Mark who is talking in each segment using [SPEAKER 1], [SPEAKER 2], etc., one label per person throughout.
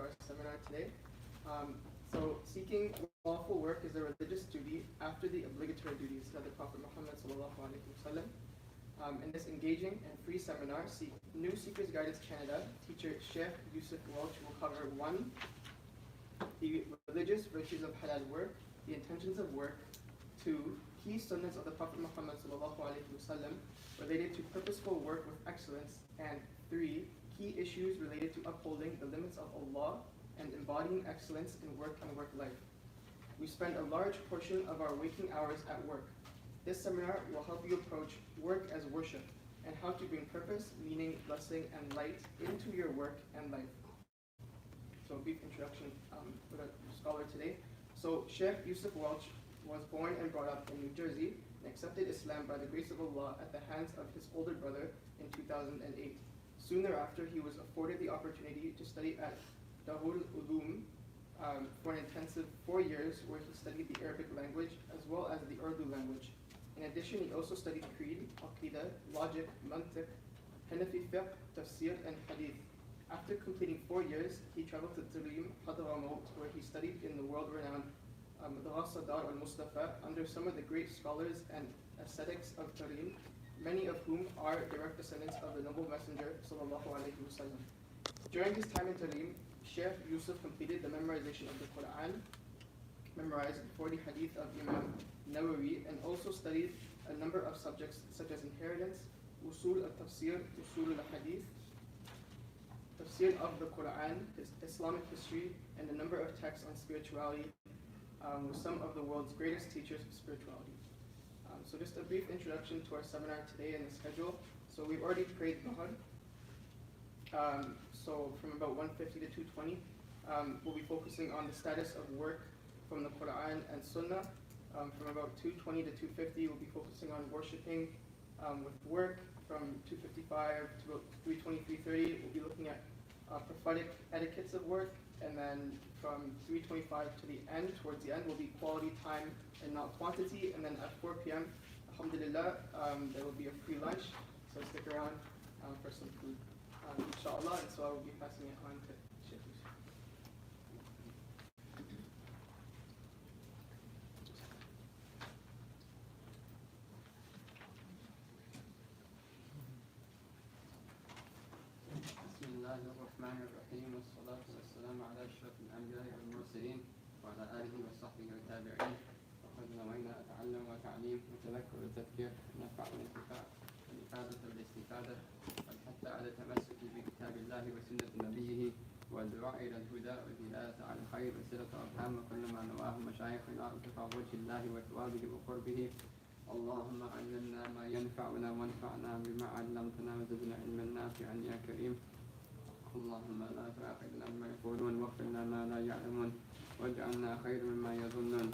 [SPEAKER 1] to our seminar today. So seeking lawful work is a religious duty after the obligatory duties of the Prophet Muhammad sallallahu alaihi wasallam. In this engaging and free seminar, New Seekers Guidance Canada teacher Shaykh Yusuf Weltch will cover 1. The religious virtues of halal work, the intentions of work. 2. Key sunnahs of the Prophet Muhammad sallallahu alaihi wasallam related to purposeful work with excellence. And 3. Key issues related to upholding the limits of Allah and embodying excellence in work and work life. We spend a large portion of our waking hours at work. This seminar will help you approach work as worship and how to bring purpose, meaning, blessing, and light into your work and life. So a brief introduction with our scholar today. So Shaykh Yusuf Weltch was born and brought up in New Jersey and accepted Islam by the grace of Allah at the hands of his older brother in 2008. Soon thereafter, he was afforded the opportunity to study at Darul Uloom for an intensive 4 years where he studied the Arabic language as well as the Urdu language. In addition, he also studied Creed, Aqidah, Logic, Mantiq, Hanafi Fiqh, Tafsir, and Hadith. After completing 4 years, he traveled to Tarim, Hadramaut, where he studied in the world-renowned Madrasa Dar al-Mustafa under some of the great scholars and ascetics of Tarim, many of whom are direct descendants of the noble messenger sallallahu alaihi wasallam. During his time in Tarim, Shaykh Yusuf completed the memorization of the Quran, memorized 40 hadith of Imam Nawawi, and also studied a number of subjects such as inheritance, usul al-tafsir, usul al-hadith, tafsir of the Quran, Islamic history, and a number of texts on spirituality with some of the world's greatest teachers of spirituality. So just a brief introduction to our seminar today and the schedule. So we've already prayed Dhuhr. So from about 1:50 to 2:20, we'll be focusing on the status of work from the Quran and Sunnah. From about 2:20 to 2:50, we'll be focusing on worshiping with work. From 2:55 to about 3:20, 3:30, we'll be looking at prophetic etiquettes of work. And then from 3:25 to the end, towards the end, will be quality time and not quantity. And then at 4 p.m., alhamdulillah, there will be a free lunch. So stick around for some food, inshallah. And so I will be passing it on to Shaykh Yusuf.
[SPEAKER 2] الله الرحمن الرحيم والصلاة والسلام على أشرف الأنبياء والمرسلين وعلى آله وصحبه والتابعين. وقد نوينا تعلم وتعليم وتذكر وتذكير نفع والانتفاع والإفادة والاستفادة والحث على التمسك بكتاب الله وسنة نبيه والدعاء إلى الهدى والدلالة على الخير وصلة أرحام وكل ما نواه مشايخنا وارتفاع وجه الله وثوابه وقربه. اللهم علمنا ما ينفعنا وانفعنا بما علمتنا وزدنا علما نافعا يا كريم. اللهم لا تؤاخذنا بما يقولون واغفر لنا ما لا يعلمون واجعلنا خير مما يظنون.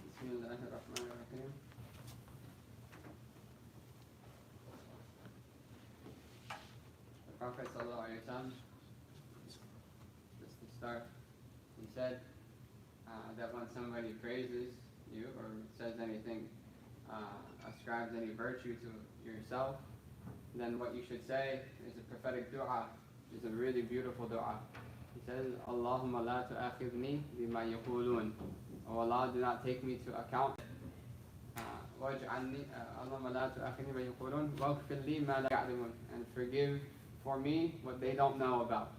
[SPEAKER 2] بسم الله الرحمن الرحيم. The Prophet sallallahu alaihi wasallam, just to start, he said that when somebody praises you or says anything, ascribes any virtue to yourself, then what you should say is a prophetic dua. It's a really beautiful dua. He says, Allahumma la tu'akhidhni bima yaqulun. Oh Allah, do not take me to account. Allahumma la tu'akhidhni bima yaqulun waghfir li ma la ya'lamun. And forgive for me what they don't know about.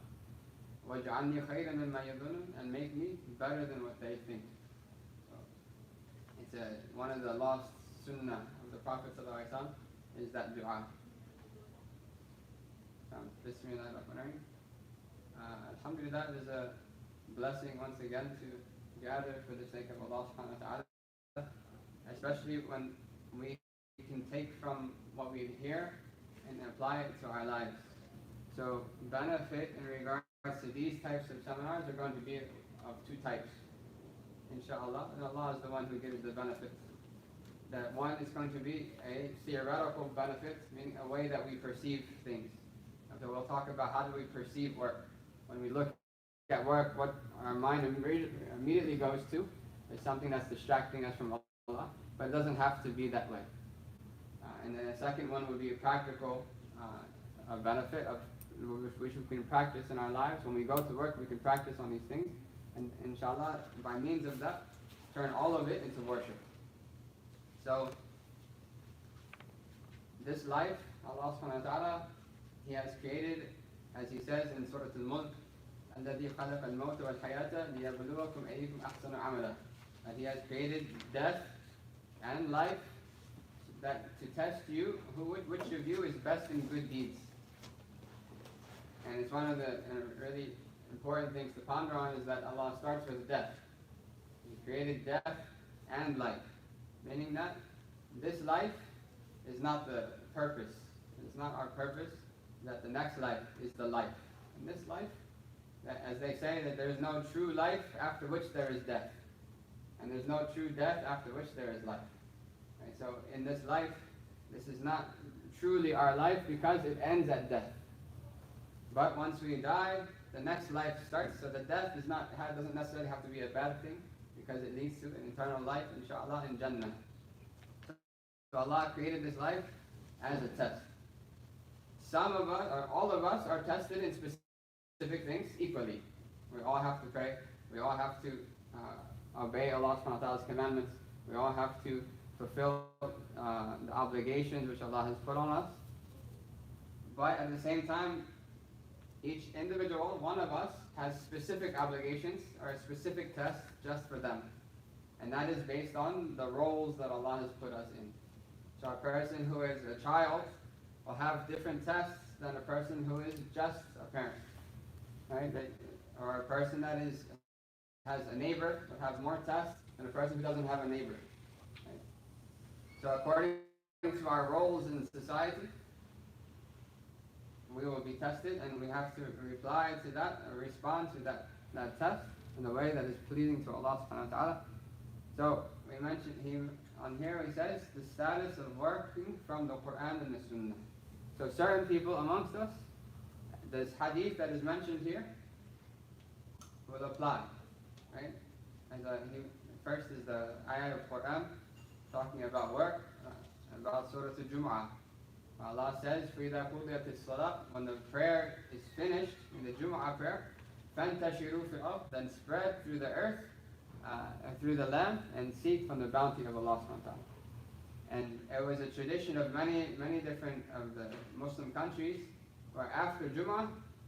[SPEAKER 2] Waj'alni khayran mimma yadhunnun. And make me better than what they think. So, it's one of the lost sunnah of the Prophet ﷺ is that dua. Bismillahirrahmanirrahim. Alhamdulillah, it is a blessing once again to gather for the sake of Allah subhanahu wa ta'ala, especially when we can take from what we hear and apply it to our lives. So benefit in regards to these types of seminars are going to be of 2 types, inshallah, and Allah is the one who gives the benefits. That one is going to be a theoretical benefit, meaning a way that we perceive things. So we'll talk about how do we perceive work. When we look at work, what our mind immediately goes to is something that's distracting us from Allah, but it doesn't have to be that way. And then the second one would be a practical a benefit of which we can practice in our lives. When we go to work, we can practice on these things, and inshallah, by means of that, turn all of it into worship. So, this life, Allah subhanahu wa ta'ala, He has created, as He says in Surah Al-Mulk, الَّذِي خَلَقَ الْمَوْتَ وَالْحَيَاةَ لِيَبْلُوَكُمْ أَيُّكُمْ أَحْسَنُ عَمَلًا. That He has created death and life that to test you, which of you is best in good deeds. And it's one of the really important things to ponder on is that Allah starts with death. He created death and life, meaning that this life is not the purpose. It's not our purpose, that the next life is the life. In this life, that, as they say, that there is no true life after which there is death. And there's no true death after which there is life. Right? So in this life, this is not truly our life because it ends at death. But once we die, the next life starts. So the death doesn't necessarily have to be a bad thing because it leads to an eternal life, inshallah, in Jannah. So Allah created this life as a test. Some of us, or all of us, are tested in specific things equally. We all have to pray. We all have to obey Allah subhanahu wa ta'ala's commandments. We all have to fulfill the obligations which Allah has put on us. But at the same time, each individual, one of us, has specific obligations or a specific test just for them. And that is based on the roles that Allah has put us in. So a person who is a child will have different tests than a person who is just a parent. Right? Or a person that has a neighbor will have more tests than a person who doesn't have a neighbor. Right? So according to our roles in society, we will be tested, and we have to reply to that, or respond to that test in a way that is pleasing to Allah subhanahu wa ta'ala. So we mentioned on here he says the status of working from the Quran and the Sunnah. So certain people amongst us, this hadith that is mentioned here will apply. Right? First is the ayah of Quran talking about work, about Surah Al-Jum'ah. Allah says, فَإِذَا قُضِيَتِ الصَّلَاةِ, when the prayer is finished, in the Jum'ah prayer, فَانْتَشِرُوا فِي الْأَرْضِ, then spread through the earth, through the land, and seek from the bounty of Allah subhanahu wa ta'ala. And it was a tradition of many different of the Muslim countries, where after Jum'ah,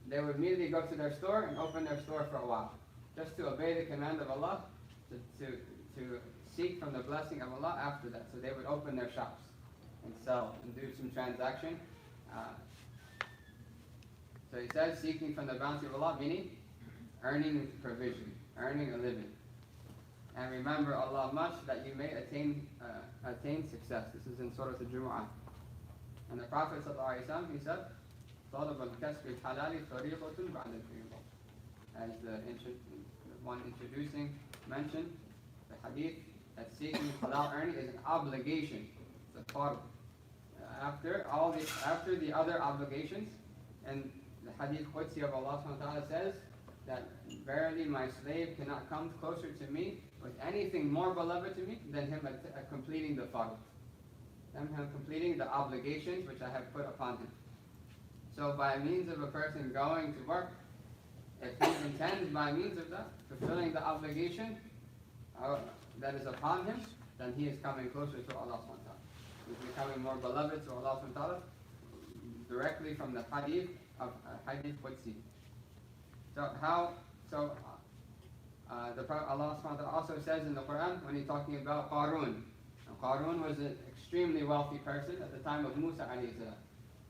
[SPEAKER 2] they would immediately go to their store and open their store for a while, just to obey the command of Allah, to seek from the blessing of Allah after that. So they would open their shops and sell and do some transaction. So he says, seeking from the bounty of Allah, meaning earning provision, earning a living. And remember Allah much that you may attain success. This is in Surah Al-Jumu'ah. And the Prophet ﷺ, he said, طَلَبَ الْكَسْبِ الْحَلَالِ طَرِيقَةٌ بَعْدَ الْفِرْضِ. As the one introducing mentioned, the hadith that seeking halal earning is an obligation. It's a fard. After the other obligations, and the hadith Qudsi of Allah subhanahu wa ta'ala says that verily my slave cannot come closer to me with anything more beloved to me than him completing the fard, than him completing the obligations which I have put upon him. So by means of a person going to work, if he intends by means of that, fulfilling the obligation that is upon him, then he is coming closer to Allah subhanahu wa ta'ala. He's becoming more beloved to Allah subhanahu wa ta'ala directly from the hadith of hadith Qudsi. The Prophet Allah subhanahu wa ta'ala also says in the Quran when he's talking about Qarun. Qarun was an extremely wealthy person at the time of Musa alayhi salam.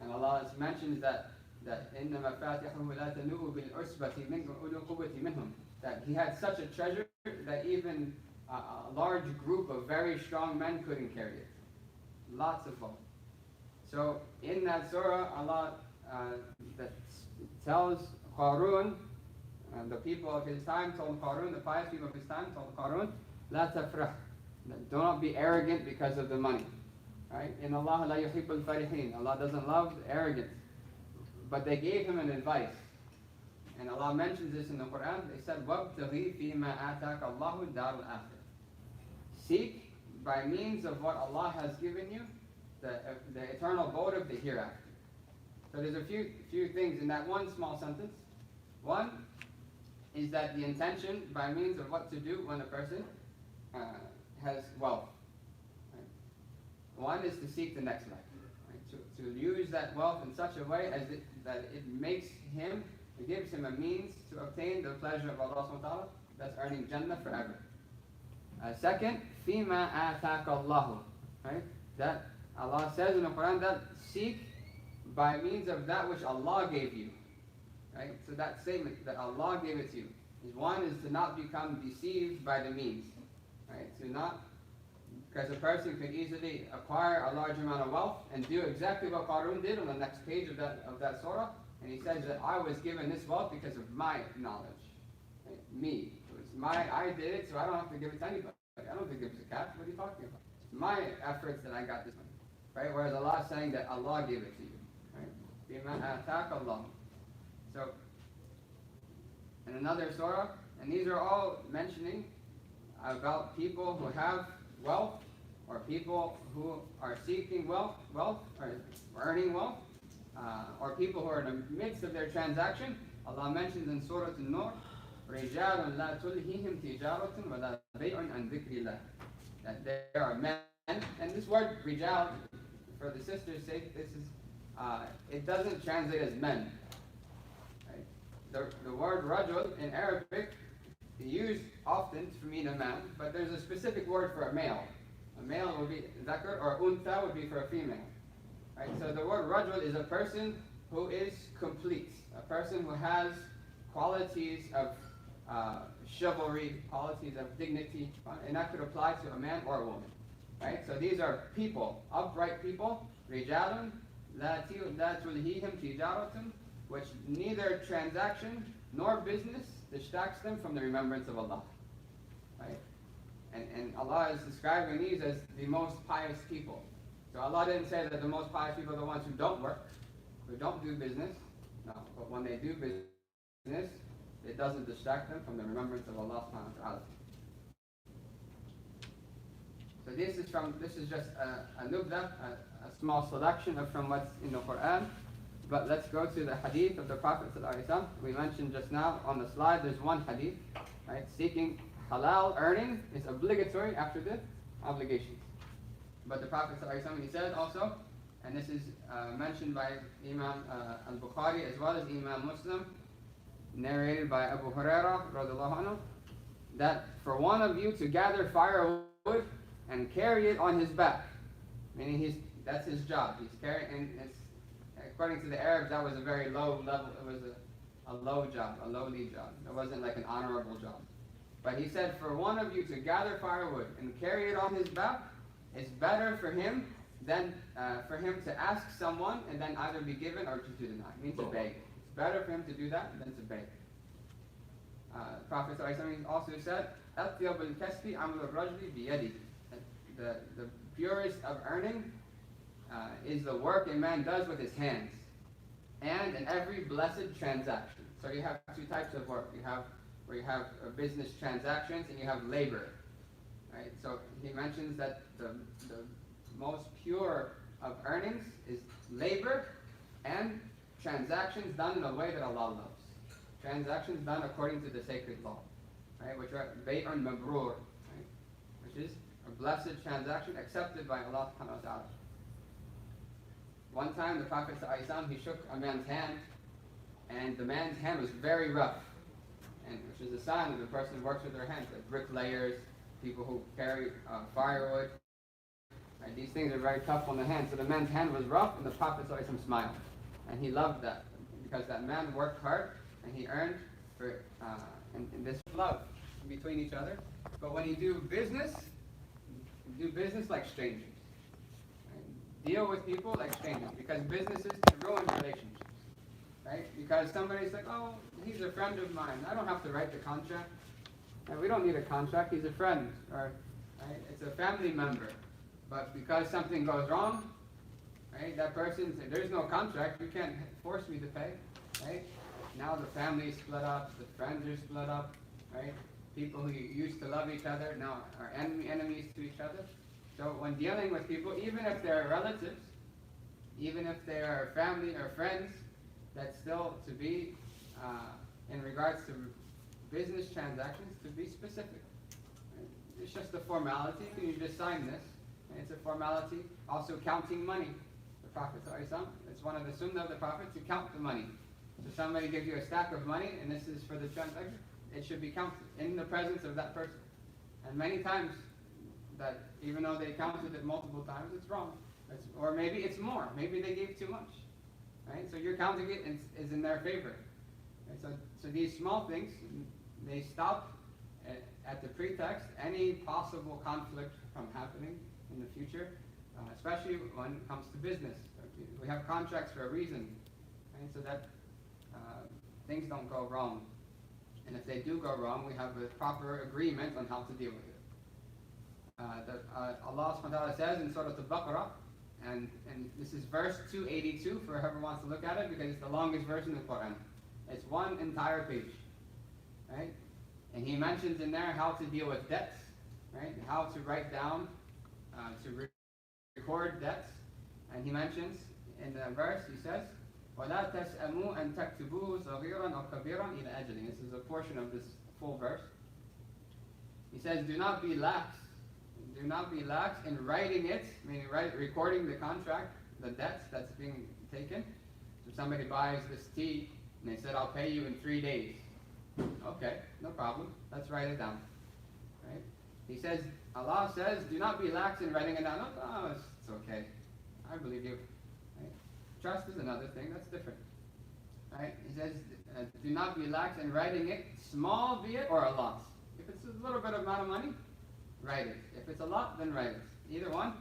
[SPEAKER 2] And Allah mentions that إِنَّ مَفَاتِحَهُ لَا تَنُوءُ بِالْعُسْبَةِ مِنْكُمْ أُولِي الْقُوَّةِ مِنْهُمْ, that he had such a treasure that even a large group of very strong men couldn't carry it. Lots of wealth. So in that surah, Allah that tells Qarun, the people of his time told Qarun, the pious people of his time told Qarun, لا تفرح, do not be arrogant because of the money. Right? In Allah la yuhibbul farihin. Allah doesn't love arrogance. But they gave him an advice. And Allah mentions this in the Quran. They said, وَابْتَغِي فِي مَا آتَاكَ اللَّهُ الدَّارُ الْآخِرَةِ. Seek by means of what Allah has given you the eternal abode of the hereafter. So there's a few things in that one small sentence. One is that the intention by means of what to do when a person has wealth. Right? One is to seek the next life. Right? To use that wealth in such a way that it makes him, it gives him a means to obtain the pleasure of Allah subhanahu wa ta'ala, that's earning Jannah forever. Second, فِيمَا آتَاكَ اللَّهُ. Right? That Allah says in the Quran that seek by means of that which Allah gave you. Right? So that statement that Allah gave it to you is one is to not become deceived by the means. Right? To not, because a person could easily acquire a large amount of wealth and do exactly what Qarun did on the next page of that surah. And he says that I was given this wealth because of my knowledge. Right? Me. I did it, so I don't have to give it to anybody. I don't have to give zakat. What are you talking about? It's my efforts that I got this money. Right? Whereas Allah is saying that Allah gave it to you. Right? بِمَا آتَاكَ اللَّهُ. So, in another surah, and these are all mentioning about people who have wealth, or people who are seeking wealth, or earning wealth, or people who are in the midst of their transaction. Allah mentions in Surah An-Nur, رِجَالٌ لَا تُلْهِهِمْ تِجَارَةٌ وَلَا بَيْعٌ عَنْ ذِكْرِ اللَّهِ. That there are men, and this word rijal, for the sisters' sake, this is it doesn't translate as men. Right? The word rajul in Arabic is used often to mean a man, but there's a specific word for a male. A male would be zakar, or untha would be for a female. Right? So the word rajul is a person who is complete, a person who has qualities of chivalry, qualities of dignity, and that could apply to a man or a woman. Right? So these are people, upright people, rijalun, la tulhihim tijaratun, which neither transaction nor business distracts them from the remembrance of Allah. Right? And Allah is describing these as the most pious people. So Allah didn't say that the most pious people are the ones who don't work, who don't do business. No, but when they do business, it doesn't distract them from the remembrance of Allah subhanahu wa ta'ala. So this is just a nubda, a small selection from what's in the Quran. But let's go to the hadith of the Prophet ﷺ. We mentioned just now on the slide, there's one hadith. Right? Seeking halal earning is obligatory after the obligations. But the Prophet ﷺ, he said also, and this is mentioned by Imam al-Bukhari as well as Imam Muslim, narrated by Abu Hurairah radiallahu anhu, that for one of you to gather firewood and carry it on his back, meaning that's his job. He's carrying, and according to the Arabs, that was a very low level. It was a low job, a lowly job. It wasn't like an honorable job. But he said, for one of you to gather firewood and carry it on his back, it's better for him than for him to ask someone and then either be given or to deny. It means to beg. It's better for him to do that than to beg. Prophet ﷺ also said, أَطْيَبُ الْكَسْبِ عَمْلُ الرَّجْلِ بِيَدِهِ. The purest of earning is the work a man does with his hands, and in every blessed transaction. So you have two types of work. You have where you have business transactions and you have labor. Right? So he mentions that the most pure of earnings is labor and transactions done in a way that Allah loves. Transactions done according to the sacred law, right? Which are bay'un mabrur, right? Which is a blessed transaction accepted by Allah subhanahu wa ta'ala. One time the Prophet ﷺ, he shook a man's hand, and the man's hand was very rough, and which is a sign that the person works with their hands, like bricklayers, people who carry firewood. Right? These things are very tough on the hand. So the man's hand was rough, and the Prophet ﷺ smiled, and he loved that because that man worked hard and he earned for in this love between each other. But when you do business like strangers. Deal with people like strangers, because businesses can ruin relationships, right? Because somebody's like, oh, he's a friend of mine. I don't have to write the contract. And we don't need a contract. He's a friend, or right? It's a family member. But because something goes wrong, right? That person says, there's no contract. You can't force me to pay, right? Now the family's split up. The friends are split up, right? People who used to love each other now are enemies to each other. So when dealing with people, even if they're relatives, even if they are family or friends, that's still to be, in regards to business transactions, to be specific. Right? It's just a formality. Can you just sign this? And it's a formality. Also counting money. The Prophet ﷺ, it's one of the sunnah of the Prophet to count the money. So somebody gives you a stack of money, and this is for the transaction, it should be counted in the presence of that person. And many times, that even though they counted it multiple times, it's wrong. Or maybe it's more. Maybe they gave too much. Right? So you're counting it and is in their favor. Right? So these small things, they stop at the pretext any possible conflict from happening in the future, especially when it comes to business. We have contracts for a reason, right? So that things don't go wrong. And if they do go wrong, we have a proper agreement on how to deal with it. Allah subhanahu wa ta'ala says in Surah Al-Baqarah, and this is verse 282 for whoever wants to look at it, because it's the longest verse in the Quran. It's one entire page, right? And he mentions in there how to deal with debts, right? How to write down, to record debts. And he mentions in the verse, he says, وَلَا تَسْأَمُوا أَن تَكْتُبُوهُ صَغِيرًا أَوْ كَبِيرًا إِلَى أَجَلٍ. This is a portion of this full verse. He says, do not be lax. Do not be lax in writing it, meaning recording the contract, the debts that's being taken. So somebody buys this tea, and they said, I'll pay you in 3 days. Okay, no problem. Let's write it down. Right? He says, Allah says, do not be lax in writing it down. Oh, it's okay. I believe you. Right? Trust is another thing. That's different. Right? He says, do not be lax in writing it, small be it or a lot. If it's a little bit of amount of money, write it. If it's a lot, then write it. Either one,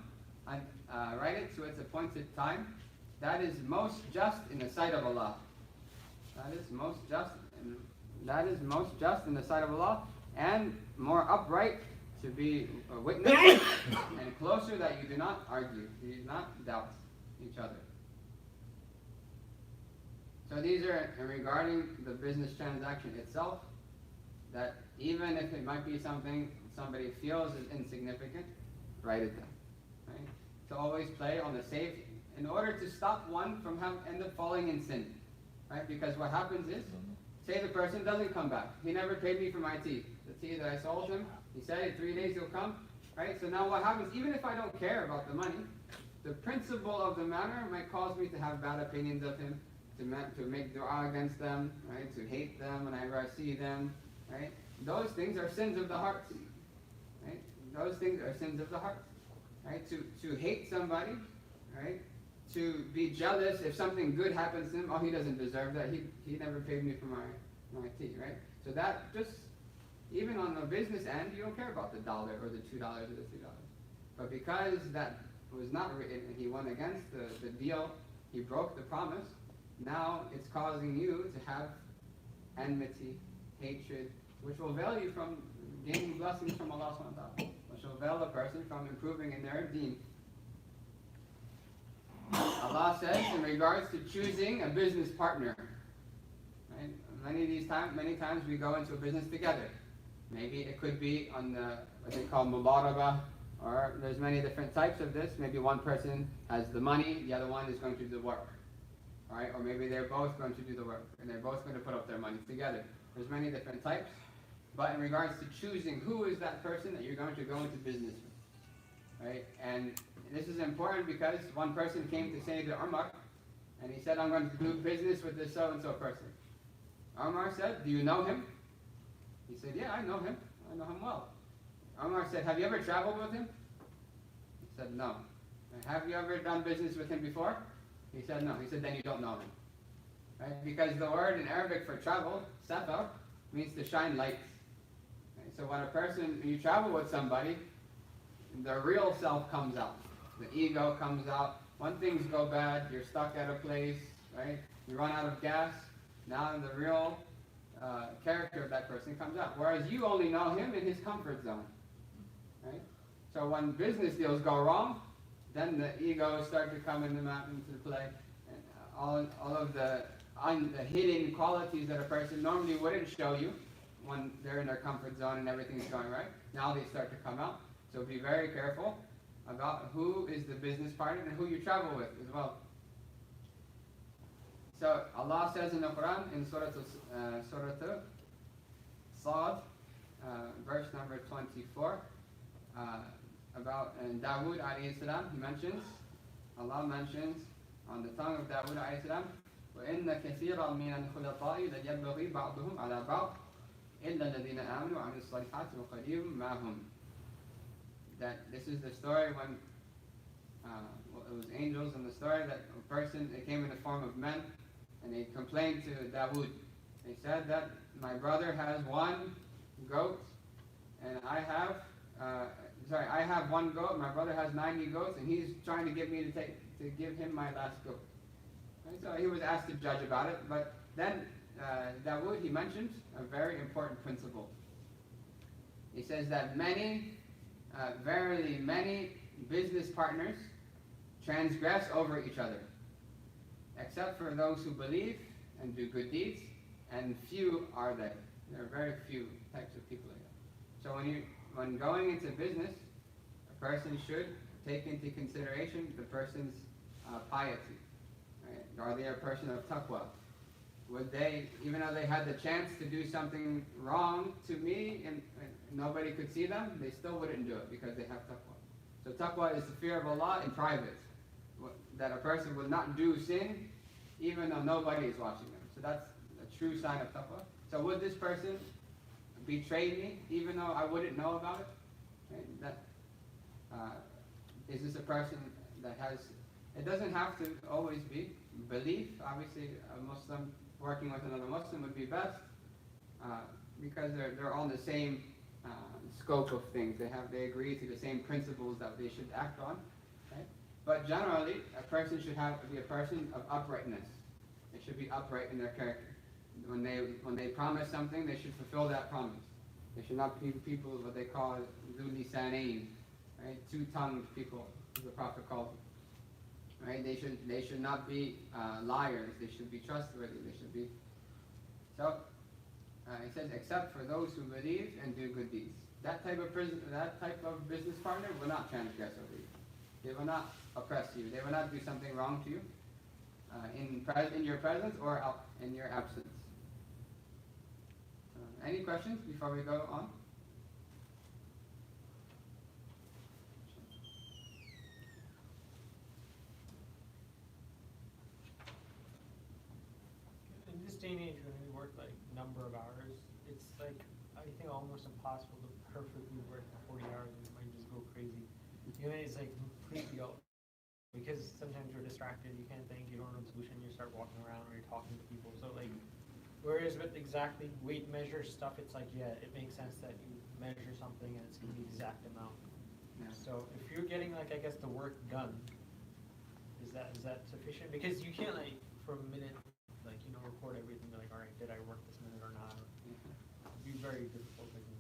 [SPEAKER 2] write it to its appointed time. That is most just in the sight of Allah. That is most just. That is most just in the sight of Allah, and more upright to be a witness, and closer that you do not argue, you do not doubt each other. So these are regarding the business transaction itself, that even if it might be something somebody feels is insignificant, write it down. Right? To always play on the safe, in order to stop one from end up falling in sin. Right? Because what happens is, say the person doesn't come back. He never paid me for my tea. The tea that I sold him, he said in 3 days he'll come. Right? So now what happens, even if I don't care about the money, the principle of the matter might cause me to have bad opinions of him, to make dua against them, right? To hate them whenever I see them. Right? Those things are sins of the heart. Right? Those things are sins of the heart. Right? To hate somebody, right? To be jealous if something good happens to him. Oh, he doesn't deserve that. He never paid me for my tea, right? So that just, even on the business end, you don't care about the dollar or the $2 or the $3. But because that was not written, he went against the deal, he broke the promise, now it's causing you to have enmity, hatred, which will veil you from gaining blessings from Allah subhanahu wa ta'ala, which will veil a person from improving in their deen. Allah says in regards to choosing a business partner, right? Many times we go into a business together. Maybe it could be on what they call mubaraba, or there's many different types of this. Maybe one person has the money, the other one is going to do the work, right? Or maybe they're both going to do the work, and they're both going to put up their money together. There's many different types. But in regards to choosing who is that person that you're going to go into business with, right? And this is important because one person came to Sayyidina Umar, and he said, I'm going to do business with this so-and-so person. Umar said, do you know him? He said, yeah, I know him. I know him well. Umar said, have you ever traveled with him? He said, no. Have you ever done business with him before? He said, no. He said, then you don't know him. Right? Because the word in Arabic for travel, safar, means to shine light. Right? So when you travel with somebody, the real self comes out. The ego comes out. When things go bad, you're stuck at a place, right? You run out of gas. Now the real character of that person comes out. Whereas you only know him in his comfort zone, right? So when business deals go wrong, then the egos start to come into play, and all of the hidden qualities that a person normally wouldn't show you when they're in their comfort zone and everything is going right. Now they start to come out. So be very careful about who is the business partner and who you travel with as well. So Allah says in the Quran in Surah Sad, verse number 24, about Dawood alayhi salam, Allah mentions on the tongue of Dawood alayhi salam, وَإِنَّ كَثِيرًا مِنَ الْخُلَطَاءِ لَيَبْغِي بَعْضُهُمْ عَلَى بَعْضٍ إِلَّا الَّذِينَ آمَنُوا وَعَمِلُوا الصَّالِحَاتِ وَقَلِيلٌ مَا هُمْ. That this is the story when it was angels, and the story that a person, they came in the form of men, and they complained to Dawood. They said that my brother has one goat, and I have one goat, my brother has 90 goats, and he's trying to get me to give him my last goat. And so he was asked to judge about it, but then Dawood, he mentioned a very important principle. He says that verily many business partners transgress over each other, except for those who believe and do good deeds, and few are they. There are very few types of people like that. So when going into business, a person should take into consideration the person's piety. Right? Are they a person of taqwa? Would they, even though they had the chance to do something wrong to me and nobody could see them, they still wouldn't do it because they have taqwa. So taqwa is the fear of Allah in private. That a person will not do sin even though nobody is watching them. So that's a true sign of taqwa. So would this person betray me even though I wouldn't know about it? Right? Is this a person that has, it doesn't have to always be belief. Obviously a Muslim working with another Muslim would be best because they're on the same scope of things. They agree to the same principles that they should act on. Right? But generally, a person should be a person of uprightness. They should be upright in their character. When they promise something, they should fulfill that promise. They should not be people what they call Dhu Lisanayn, right? Two-tongued people, as the Prophet called them. Right? They should not be liars. They should be trustworthy. They should be. So it says, except for those who believe and do good deeds. That type of business partner will not transgress over you. They will not oppress you. They will not do something wrong to you in your presence or in your absence. Any questions before we go on?
[SPEAKER 3] In this day and age, when we work like number of hours, it's like I think almost impossible to perfectly work 40 hours. You might just go crazy. You know, it's like completely out because sometimes you're distracted. You can't think. You don't know the solution. You start walking around or you're talking to people. So like, whereas with exactly weight measure stuff, it's like it makes sense that you measure something and it's gonna be the exact amount.
[SPEAKER 2] Yeah.
[SPEAKER 3] So if you're getting like I guess the work done, is that sufficient? Because you can't like for a minute. Like, record everything, be like, all right, did I work this minute or not? It'd be very difficult, I think.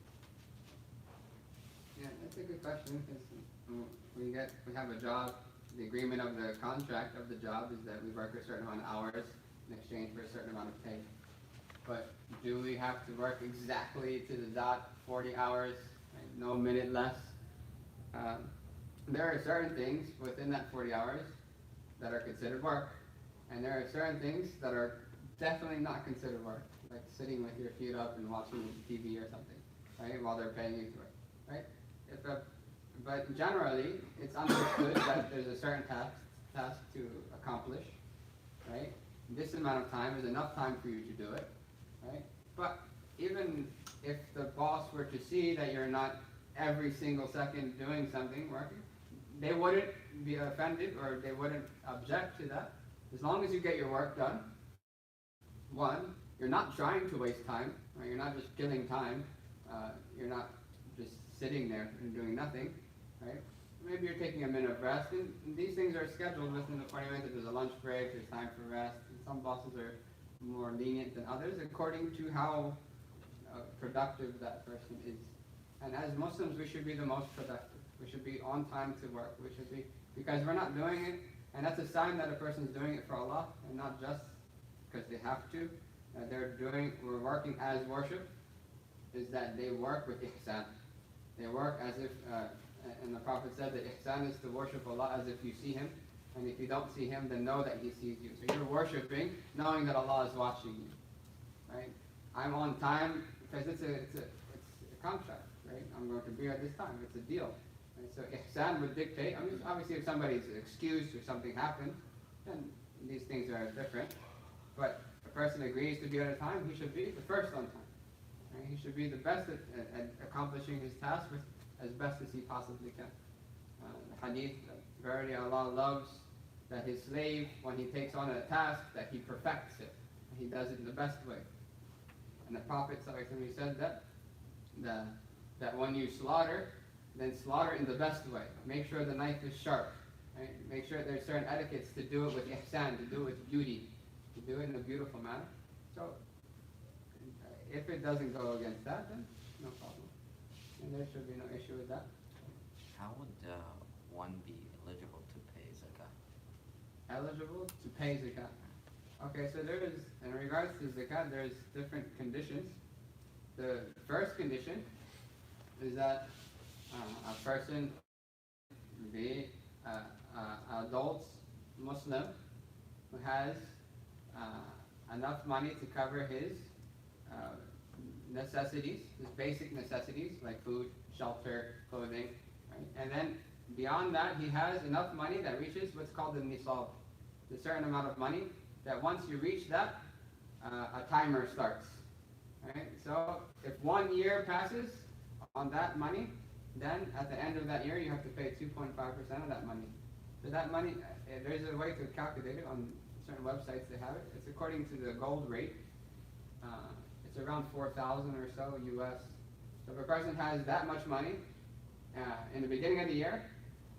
[SPEAKER 2] Yeah, that's a good question, because we have a job, the agreement of the contract of the job is that we work a certain amount of hours in exchange for a certain amount of pay. But do we have to work exactly to the dot 40 hours, right? No minute less? There are certain things within that 40 hours that are considered work. And there are certain things that are definitely not considered work, like sitting with your feet up and watching TV or something, right, while they're paying you to it, right? But generally, it's understood that there's a certain task to accomplish, right? This amount of time is enough time for you to do it, right? But even if the boss were to see that you're not every single second doing something, working, they wouldn't be offended or they wouldn't object to that. As long as you get your work done, one, you're not trying to waste time, right? You're not just killing time, you're not just sitting there and doing nothing, right? Maybe you're taking a minute of rest, and these things are scheduled within the 40 minutes. There's a lunch break, there's time for rest, and some bosses are more lenient than others according to how productive that person is. And as Muslims, we should be the most productive. We should be on time to work. We should be, because we're not doing it. And that's a sign that a person is doing it for Allah and not just because they have to. We're working as worship, is that they work with ihsan. They work as if, and the Prophet said that ihsan is to worship Allah as if you see Him. And if you don't see him, then know that he sees you. So you're worshiping, knowing that Allah is watching you. Right? I'm on time because it's a contract, right? I'm going to be at this time. It's a deal. Right? So ihsan would dictate. I mean, obviously, if somebody's excused or something happened, then these things are different. But if a person agrees to be at a time, he should be the first on time. Right? He should be the best at accomplishing his task as best as he possibly can. The hadith, verily Allah loves that his slave, when he takes on a task, that he perfects it. He does it in the best way. And the Prophet ﷺ said that when you slaughter, then slaughter in the best way. Make sure the knife is sharp. Right? Make sure there's certain etiquettes to do it with ihsan, to do it with beauty, to do it in a beautiful manner. So, if it doesn't go against that, then no problem. And there should be no issue with that.
[SPEAKER 4] How would one be eligible to pay zakat?
[SPEAKER 2] Eligible to pay zakat. Okay, so there is, in regards to zakat, there's different conditions. The first condition is that a person be adult Muslim who has enough money to cover his necessities, his basic necessities like food, shelter, clothing, right? And then beyond that, he has enough money that reaches what's called the nisab, the certain amount of money that once you reach that, a timer starts. Right? So if 1 year passes on that money, then at the end of that year you have to pay 2.5% of that money. So that money, there's a way to calculate it on certain websites. They have it. It's according to the gold rate. It's around 4,000 or so US. So if a person has that much money in the beginning of the year,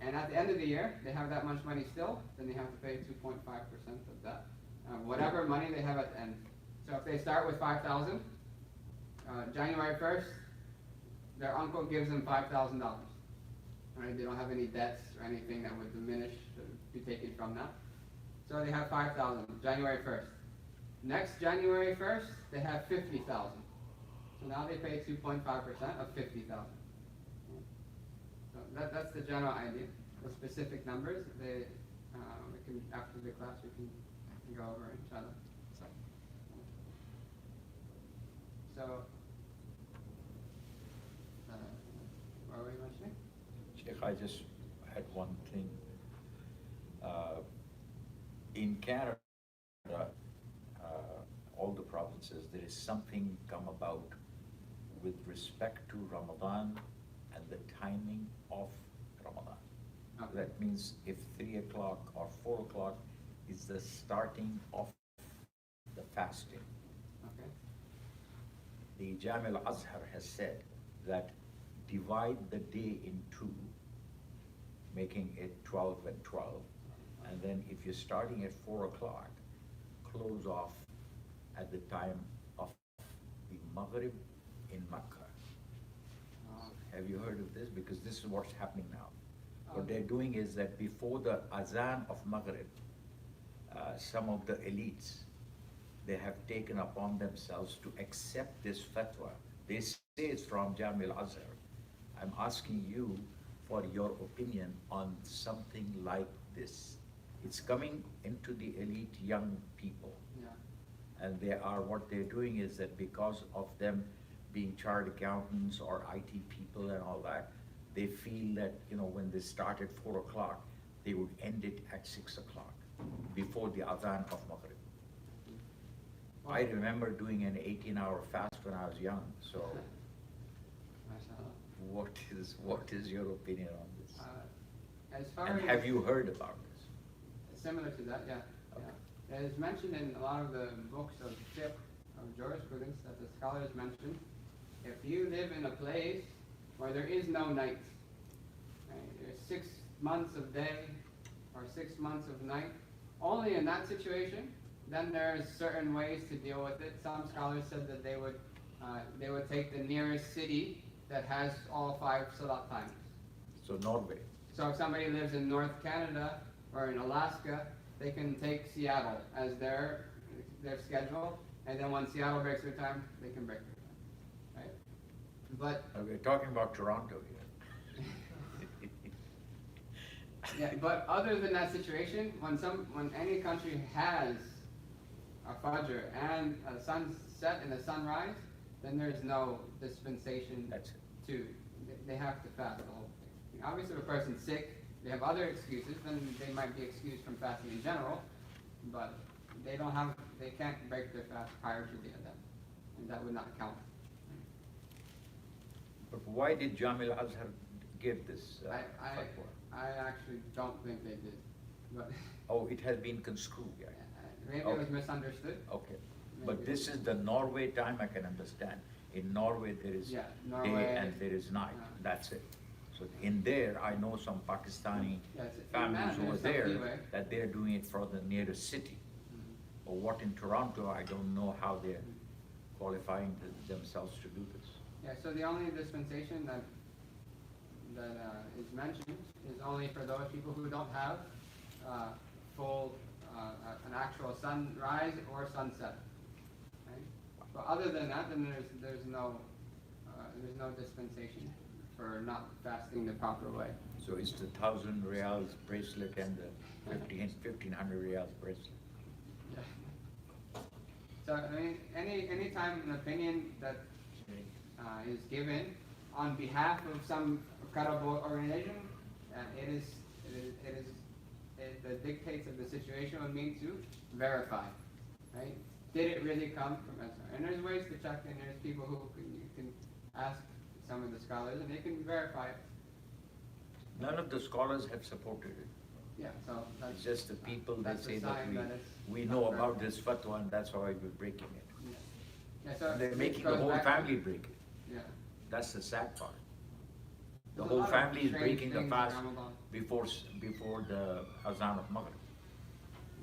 [SPEAKER 2] and at the end of the year they have that much money still, then they have to pay 2.5% of that. Whatever money they have at the end. So if they start with 5,000, January 1st, their uncle gives them $5,000. Right? They don't have any debts or anything that would diminish, be taken from that. So they have 5,000, January 1st. Next January 1st, they have 50,000. So now they pay 2.5% of 50,000. So that's the general idea. The specific numbers, we can, after the class, we can go over, inshallah. So, what were you mentioning?
[SPEAKER 5] Shaykh, I just had one thing. In Canada, all the provinces, there is something come about with respect to Ramadan and the timing of Ramadan.
[SPEAKER 2] Okay.
[SPEAKER 5] That means if 3 o'clock or 4 o'clock is the starting of the fasting.
[SPEAKER 2] Okay.
[SPEAKER 5] The Jami al-Azhar has said that divide the day in two, making it 12 and 12, and then if you're starting at 4 o'clock, close off at the time of the Maghrib in Makkah. Have you heard of this? Because this is what's happening now. What they're doing is that before the Azan of Maghrib, some of the elites, they have taken upon themselves to accept this fatwa. They say it's from Jami al-Azhar. I'm asking you for your opinion on something like this. It's coming into the elite young people.
[SPEAKER 2] Yeah.
[SPEAKER 5] And what they're doing is that because of them being chartered accountants or IT people and all that, they feel that, when they start at 4 o'clock, they would end it at 6 o'clock, before the Adhan of Maghrib. I remember doing an 18-hour fast when I was young, so what is your opinion on this?
[SPEAKER 2] As far
[SPEAKER 5] And
[SPEAKER 2] as
[SPEAKER 5] have you heard about this?
[SPEAKER 2] similar to that, yeah.
[SPEAKER 5] Okay.
[SPEAKER 2] Yeah. It is mentioned in a lot of the books of fiqh, of jurisprudence, that the scholars mentioned, if you live in a place where there is no night, right, there's 6 months of day or 6 months of night, only in that situation, then there's certain ways to deal with it. Some scholars said that they would take the nearest city that has all 5 salat times.
[SPEAKER 5] So Norway.
[SPEAKER 2] So if somebody lives in North Canada or in Alaska, they can take Seattle as their schedule, and then when Seattle breaks their time, they can break their time, right? But
[SPEAKER 5] We're talking about Toronto here.
[SPEAKER 2] Yeah, but other than that situation, when any country has a fajr and a sunset and a sunrise, then there's no dispensation.
[SPEAKER 5] That's it.
[SPEAKER 2] They have to fast the whole thing. Obviously, if a person's sick, they have other excuses, then they might be excused from fasting in general, but they can't break their fast prior to the adhan, and that would not count.
[SPEAKER 5] But why did Jamil Azhar give this fatwa?
[SPEAKER 2] I actually don't think they did, but
[SPEAKER 5] Oh, it has been construed, yeah.
[SPEAKER 2] maybe it was misunderstood.
[SPEAKER 5] Okay, but this is the Norway time, I can understand. In Norway, there is
[SPEAKER 2] Yeah,
[SPEAKER 5] day
[SPEAKER 2] Norway,
[SPEAKER 5] and there is night,
[SPEAKER 2] yeah.
[SPEAKER 5] that's it. So in there, I know some Pakistani
[SPEAKER 2] Yeah,
[SPEAKER 5] families
[SPEAKER 2] there's
[SPEAKER 5] over
[SPEAKER 2] some
[SPEAKER 5] there
[SPEAKER 2] leeway.
[SPEAKER 5] that they're doing it for the nearest city.
[SPEAKER 2] Mhm.
[SPEAKER 5] Or what in Toronto, I don't know how they're qualifying themselves to do this.
[SPEAKER 2] Yeah, so the only dispensation that is mentioned is only for those people who don't have full an actual sunrise or sunset. Right? But other than that, then there's no dispensation for not fasting the proper way.
[SPEAKER 5] So it's the 1,000 reals bracelet and the 1,500 reals bracelet.
[SPEAKER 2] Yeah. So I mean, any time an opinion that is given on behalf of some credible organization, the dictates of the situation would mean to verify, right? Did it really come from Azhar? And there's ways to check, and there's people who you can ask some of the scholars, and they can verify it.
[SPEAKER 5] None of the scholars have supported it.
[SPEAKER 2] Yeah, so that's
[SPEAKER 5] It's just the people, they
[SPEAKER 2] that's a
[SPEAKER 5] say that
[SPEAKER 2] sign that it's
[SPEAKER 5] we
[SPEAKER 2] not
[SPEAKER 5] know
[SPEAKER 2] correct.
[SPEAKER 5] about this fatwa and that's why we're breaking it.
[SPEAKER 2] Yeah. Yeah, so
[SPEAKER 5] And they're
[SPEAKER 2] it
[SPEAKER 5] making the
[SPEAKER 2] goes
[SPEAKER 5] whole
[SPEAKER 2] back-
[SPEAKER 5] family break it.
[SPEAKER 2] Yeah.
[SPEAKER 5] That's the sad part. The
[SPEAKER 2] There's a
[SPEAKER 5] whole
[SPEAKER 2] lot of
[SPEAKER 5] family is
[SPEAKER 2] strange
[SPEAKER 5] breaking the
[SPEAKER 2] things in
[SPEAKER 5] fast
[SPEAKER 2] Ramadan.
[SPEAKER 5] before the Azan of Maghrib.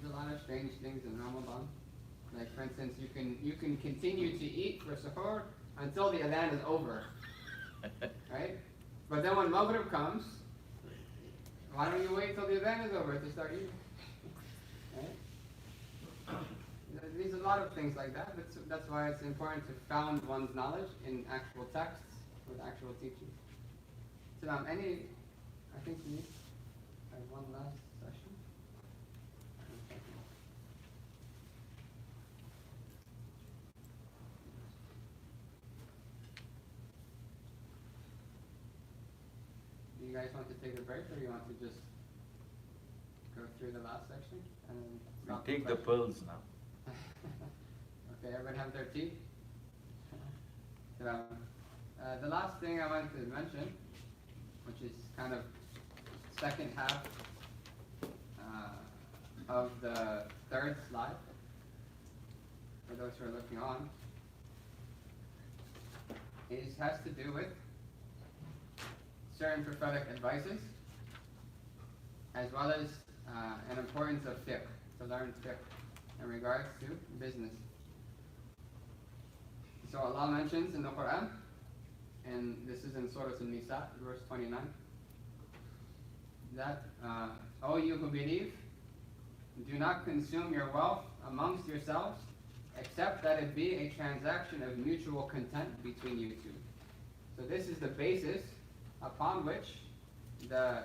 [SPEAKER 2] There's a lot of strange things in Ramadan. Like for instance, you can continue to eat for suhoor until the adhan is over, right? But then when Maghrib comes, why don't you wait till the adhan is over to start eating? Right? There's a lot of things like that. That's why it's important to found one's knowledge in actual texts with actual teaching. So I think we have one last session. Do you guys want to take a break, or you want to just go through the last section and then
[SPEAKER 5] We
[SPEAKER 2] stop
[SPEAKER 5] take the
[SPEAKER 2] questions?
[SPEAKER 5] pearls now.
[SPEAKER 2] Okay, everyone have their tea? So, the last thing I wanted to mention, which is kind of second half of the third slide, for those who are looking on, has to do with certain prophetic advices, as well as an importance of fiqh, to learn fiqh in regards to business. So Allah mentions in the Quran, and this is in Surah An-Nisa, verse 29, that, O you who believe, do not consume your wealth amongst yourselves, except that it be a transaction of mutual content between you two. So this is the basis upon which the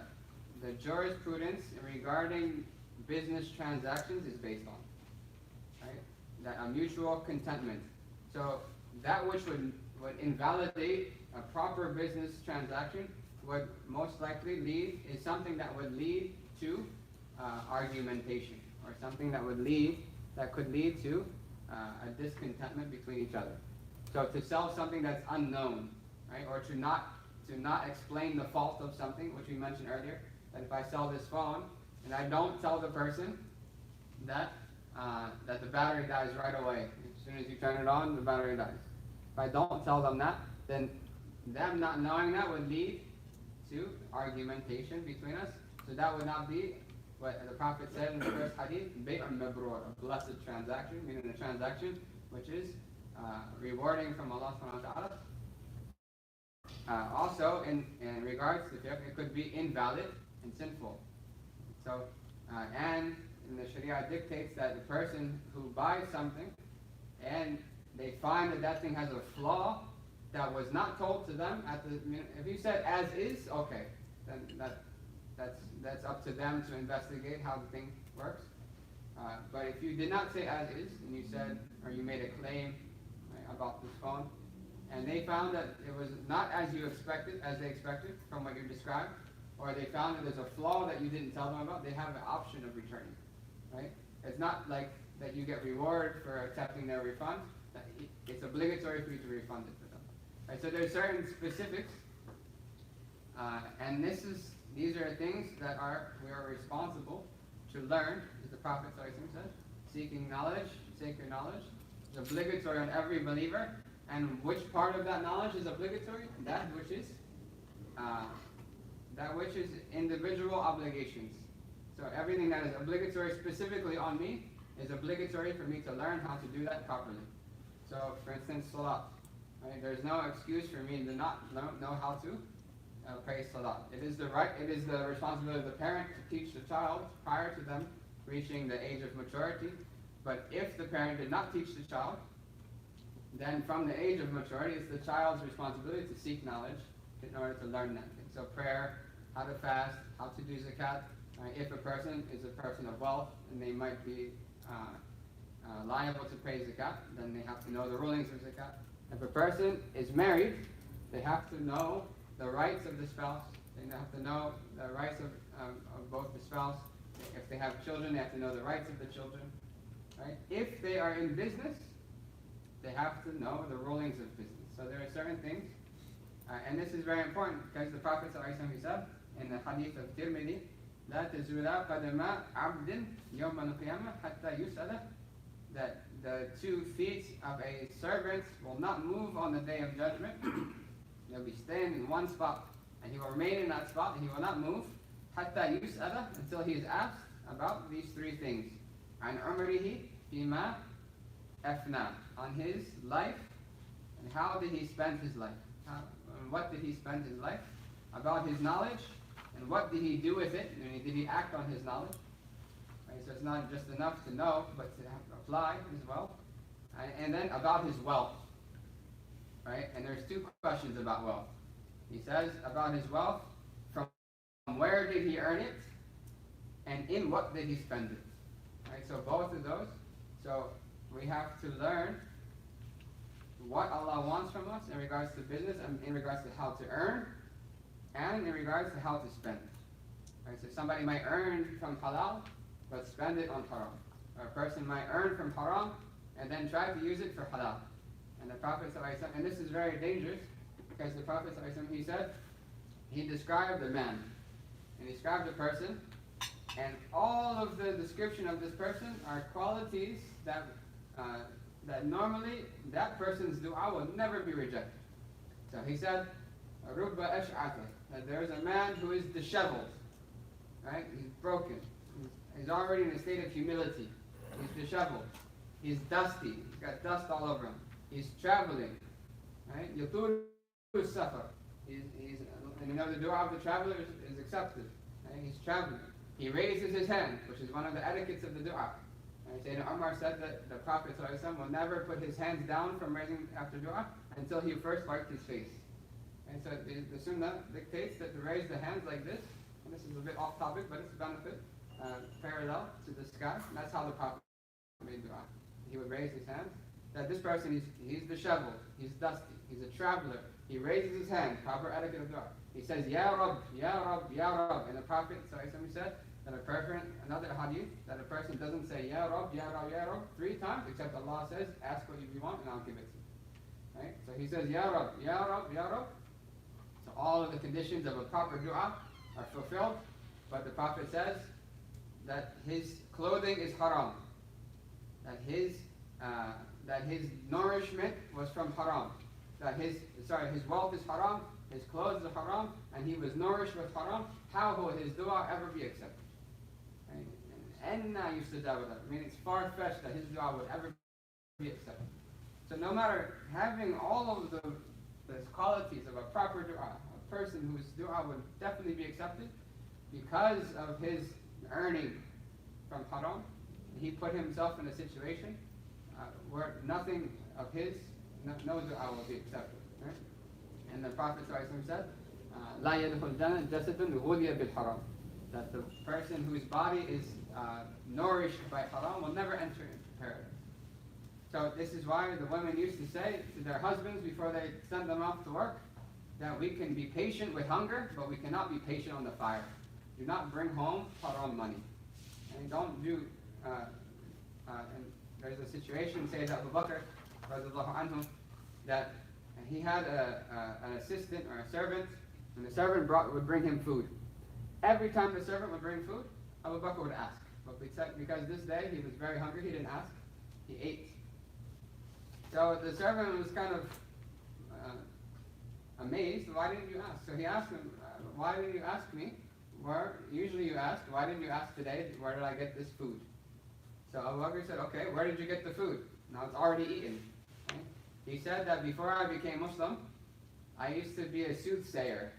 [SPEAKER 2] jurisprudence regarding business transactions is based on, right? That a mutual contentment. So that which would invalidate a proper business transaction would most likely is something that would lead to argumentation, or something that could lead to a discontentment between each other. So to sell something that's unknown, right, or to not explain the fault of something, which we mentioned earlier, that if I sell this phone and I don't tell the person that the battery dies right away, as soon as you turn it on, the battery dies. If I don't tell them that, then them not knowing that would lead to argumentation between us. So that would not be what the Prophet said in the first hadith, bay'un mabrur, a blessed transaction, meaning a transaction which is rewarding from Allah subhanahu wa ta'ala. Also, in regards to fiqh, it could be invalid and sinful. So, and the Sharia dictates that the person who buys something and they find that thing has a flaw that was not told to them if you said as is, okay, then that's up to them to investigate how the thing works. But if you did not say as is, and you said, or you made a claim, right, about this phone, and they found that it was not as they expected from what you described, or they found that there's a flaw that you didn't tell them about, they have an option of returning, right? It's not like that you get reward for accepting their refund. It's obligatory for you to refund it for them. Right? So there's certain specifics, and these are things that we are responsible to learn, as the Prophet ﷺ said. Seeking knowledge, sacred knowledge, is obligatory on every believer. And which part of that knowledge is obligatory? That which is individual obligations. So everything that is obligatory specifically on me is obligatory for me to learn how to do that properly. So, for instance, salat. Right? There's no excuse for me to not know how to pray salat. It is the responsibility of the parent to teach the child prior to them reaching the age of maturity. But if the parent did not teach the child, then from the age of maturity, it's the child's responsibility to seek knowledge in order to learn that thing. So prayer, how to fast, how to do zakat. If a person is a person of wealth and they might be liable to pay zakat, then they have to know the rulings of zakat. If a person is married, they have to know the rights of the spouse. They have to know the rights of both the spouse. If they have children, they have to know the rights of the children. Right? If they are in business, they have to know the rulings of business. So there are certain things, and this is very important because the Prophet ﷺ said in the hadith of Tirmidhi, لا تزول قدم عبد يوم القيامة حتى يسأل, that the 2 feet of a servant will not move on the day of judgment. He'll be staying in one spot, and he will remain in that spot, and he will not move حتى يسأل, until he is asked about these 3 things. عن عمره فيما أفنى, on his life, and how did he spend his life? What did he spend his life? About his knowledge, and what did he do with it? Did he act on his knowledge? Right, so it's not just enough to know, but to apply as well. And then about his wealth. Right? And there's 2 questions about wealth. He says about his wealth, from where did he earn it, and in what did he spend it? Right? So both of those. So we have to learn what Allah wants from us in regards to business, and in regards to how to earn, and in regards to how to spend. Right? So somebody might earn from halal, but spend it on haram. Or a person might earn from haram, and then try to use it for halal. And the Prophet ﷺ, and this is very dangerous, because the Prophet ﷺ, he said, he described a man, and he described a person, and all of the description of this person are qualities that normally that person's dua will never be rejected. So he said, رُبَّ أَشْعَثَ, that there's a man who is disheveled, right? He's broken. He's already in a state of humility. He's disheveled. He's dusty. He's got dust all over him. He's traveling, right? يَطُولُ السَّفَرِ. And you know the dua of the traveler is accepted. Right? He's traveling. He raises his hand, which is one of the etiquettes of the dua. Sayyidina Umar said that the Prophet ﷺ will never put his hands down from raising after dua until he first wiped his face. And so the sunnah dictates that to raise the hands like this, and this is a bit off topic, but it's a benefit, parallel to the sky. And that's how the Prophet made dua. He would raise his hands. That this person, he's disheveled, he's dusty, he's a traveler. He raises his hand, proper etiquette of dua. He says, Ya Rab, Ya Rab, Ya Rab. And the Prophet ﷺ said, that another hadith, that a person doesn't say Ya Rab, Ya Rab, Ya Rab 3 times, except Allah says, ask what you want and I'll give it to you. Right? So he says Ya Rab, Ya Rab, Ya Rab. So all of the conditions of a proper dua are fulfilled, but the Prophet says that his clothing is haram, that his nourishment was from haram, that his wealth is haram, his clothes are haram, and he was nourished with haram. How will his dua ever be accepted? And I used to doubt that. I mean, it's far-fetched that his dua would ever be accepted. So no matter having all of the qualities of a proper dua, a person whose dua would definitely be accepted, because of his earning from haram, he put himself in a situation where nothing of his, no dua will be accepted. Right? And the Prophet ﷺ said, لا يدخل الجنة جسد غذي بالحرام. that the person whose body is nourished by haram will never enter into paradise. So this is why the women used to say to their husbands before they sent them off to work, that we can be patient with hunger, but we cannot be patient on the fire. Do not bring home haram money. And don't do, and there's a situation, say that Abu Bakr, radiallahu anhu, that he had an assistant or a servant, and the servant would bring him food. Every time the servant would bring food, Abu Bakr would ask. But because this day he was very hungry, he didn't ask, he ate. So the servant was kind of amazed, why didn't you ask? So he asked him, why didn't you ask me? Usually you ask, why didn't you ask today, where did I get this food? So Abu Bakr said, okay, where did you get the food? Now it's already eaten. Okay? He said that before I became Muslim, I used to be a soothsayer,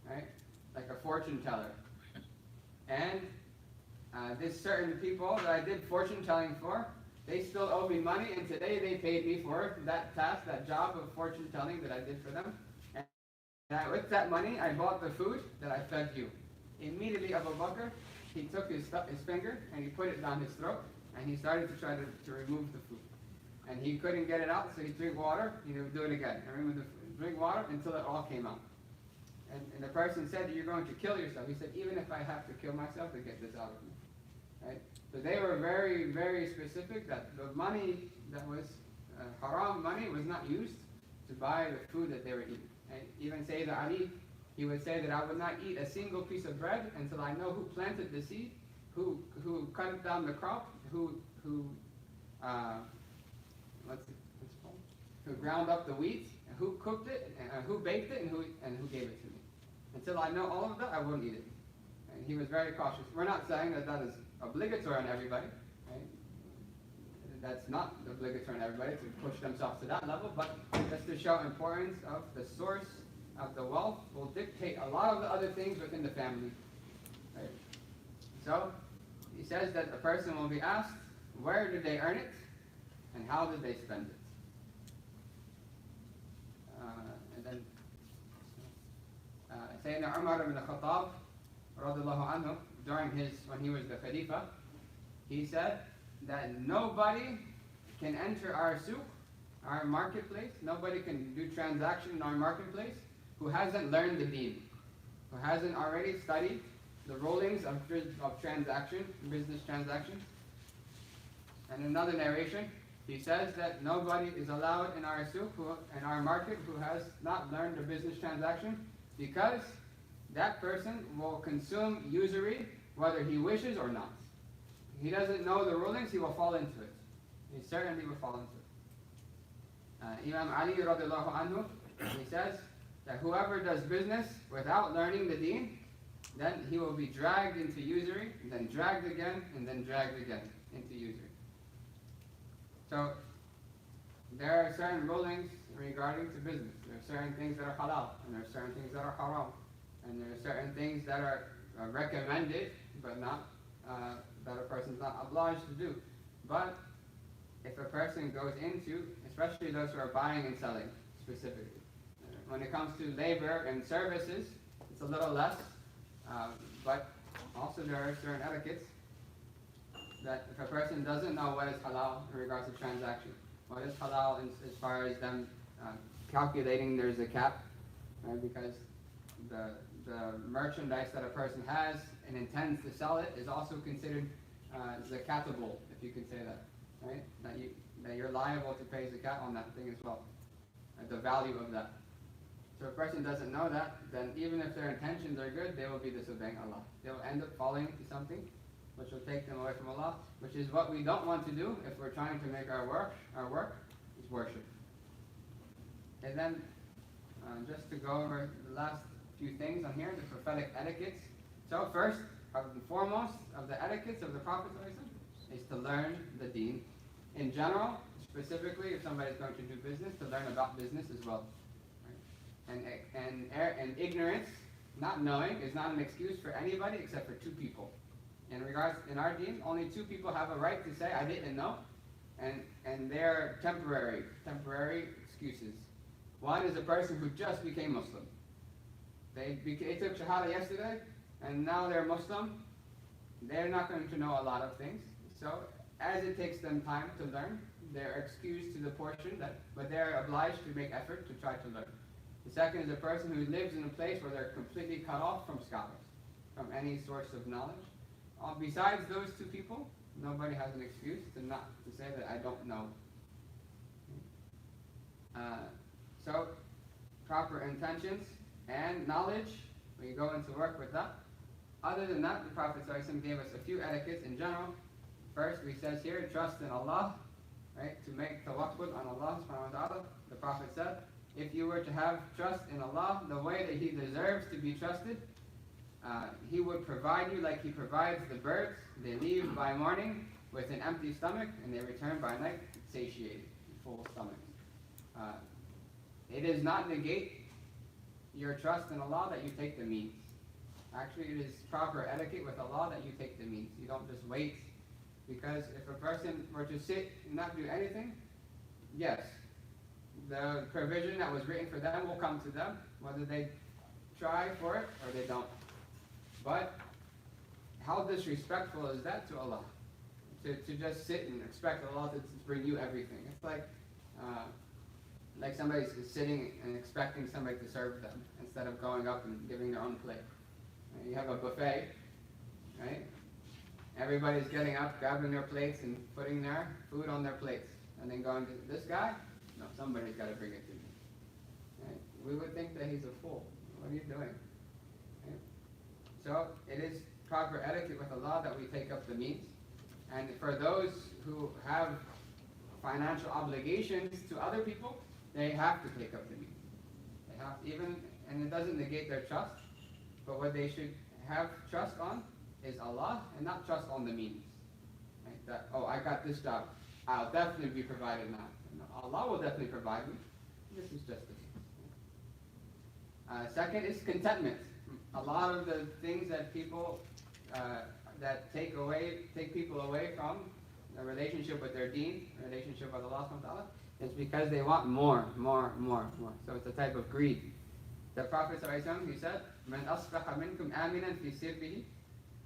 [SPEAKER 2] right? Like a fortune teller. And this certain people that I did fortune telling for, they still owe me money, and today they paid me for that task, that job of fortune telling that I did for them. And with that money, I bought the food that I fed you. Immediately Abu Bakr, he took his finger and he put it down his throat, and he started to try to remove the food. And he couldn't get it out, so he drank water, he would do it again. And remove the food, drink water until it all came out. And the person said, you're going to kill yourself. He said, even if I have to kill myself to get this out of me. Right? So they were very, very specific that the money that was haram money was not used to buy the food that they were eating. Right? Even Sayyidina Ali, he would say that I would not eat a single piece of bread until I know who planted the seed, who cut down the crop, who ground up the wheat, who cooked it, who baked it, and who gave it to me. Until I know all of that, I won't eat it. And he was very cautious. We're not saying that that is obligatory on everybody. Right? That's not obligatory on everybody to push themselves to that level, but just to show importance of the source of the wealth will dictate a lot of the other things within the family. Right? So, he says that a person will be asked, where did they earn it, and how did they spend it? And then, Sayyidina Umar ibn Khattab, radiallahu anhu, when he was the Khalifa, he said that nobody can enter our souk, our marketplace, nobody can do transaction in our marketplace who hasn't learned the deen, who hasn't already studied the rulings of transaction, business transactions. And another narration, he says that nobody is allowed in our souk, in our market, who has not learned the business transaction, because that person will consume usury whether he wishes or not. If he doesn't know the rulings, he will fall into it. He certainly will fall into it. Imam Ali radiallahu anhu, he says that whoever does business without learning the deen, then he will be dragged into usury, and then dragged again, and then dragged again into usury. So, there are certain rulings regarding to business. There are certain things that are halal, and there are certain things that are haram. And there are certain things that are recommended, but not that a person is not obliged to do. But if a person goes into, especially those who are buying and selling specifically, when it comes to labor and services, it's a little less, but also there are certain etiquettes that if a person doesn't know what is halal in regards to transaction, what is halal as far as them calculating their zakat, right? Because the merchandise that a person has and intends to sell it is also considered zakatable, if you can say that, right? That you're liable to pay zakat on that thing as well, the value of that. So if a person doesn't know that, then even if their intentions are good, they will be disobeying Allah. They will end up falling into something which will take them away from Allah, which is what we don't want to do if we're trying to make our work is worship. And then, just to go over the last few things on here, the prophetic etiquettes. So first and foremost of the etiquettes of the Prophet is to learn the deen. In general, specifically if somebody's going to do business, to learn about business as well. And ignorance, not knowing, is not an excuse for anybody except for two people. In our deen, only two people have a right to say, I didn't know, and they're temporary excuses. One is a person who just became Muslim. They took Shahada yesterday, and now they're Muslim, they're not going to know a lot of things. So as it takes them time to learn, they're excused to the portion but they're obliged to make effort to try to learn. The second is a person who lives in a place where they're completely cut off from scholars, from any source of knowledge. Besides those two people, nobody has an excuse to say that I don't know. So proper intentions and knowledge, we go into work with that. Other than that, the Prophet ﷺ gave us a few etiquettes in general. First, he says here, trust in Allah, right? To make tawakkul on Allah subhanahu wa ta'ala. The Prophet said, if you were to have trust in Allah the way that He deserves to be trusted, He would provide you like He provides the birds. They leave by morning with an empty stomach, and they return by night satiated, full stomachs. It does not negate your trust in Allah that you take the means. Actually, it is proper etiquette with Allah that you take the means. You don't just wait, because if a person were to sit and not do anything, yes, the provision that was written for them will come to them, whether they try for it or they don't. But how disrespectful is that to Allah? To just sit and expect Allah to bring you everything. It's like somebody's sitting and expecting somebody to serve them instead of going up and giving their own plate. You have a buffet, right? Everybody's getting up, grabbing their plates and putting their food on their plates, and then going to this guy. No, somebody's got to bring it to me. Right? We would think that he's a fool. What are you doing? Right? So it is proper etiquette with Allah that we take up the means. And for those who have financial obligations to other people, they have to take up the means. They have and it doesn't negate their trust, but what they should have trust on is Allah and not trust on the means. Right? That, oh, I got this job, I'll definitely be provided now. No, Allah will definitely provide me. This is just the means. Second is contentment. A lot of the things that people that take people away from a relationship with their deen, a relationship with Allah subhanahu wa ta'ala, is because they want more. So it's a type of greed. The Prophet ﷺ, he said, "Man asbaha minkum aminan fi sirbihi."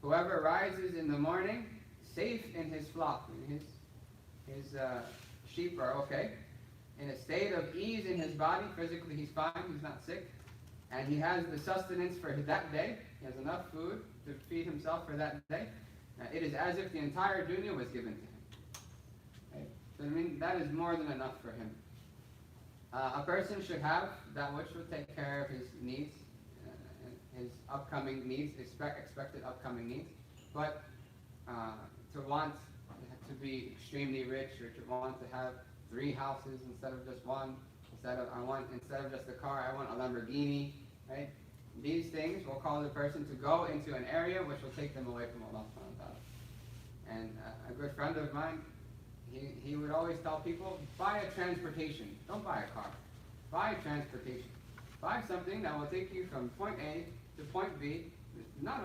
[SPEAKER 2] Whoever rises in the morning safe in his flock, his sheep are okay, in a state of ease in his body, physically he's fine, he's not sick, and he has the sustenance for that day, he has enough food to feed himself for that day, it is as if the entire dunya was given to him. Right? So I mean, that is more than enough for him. A person should have that which will take care of his needs, his upcoming needs, expected upcoming needs, but to want to be extremely rich, or to want to have 3 houses instead of just one, instead of just a car, I want a Lamborghini, right? These things will cause a person to go into an area which will take them away from Allah subhanahu wa ta'ala. And a good friend of mine, he would always tell people, buy a transportation, don't buy a car, buy a transportation. Buy something that will take you from point A to point B, not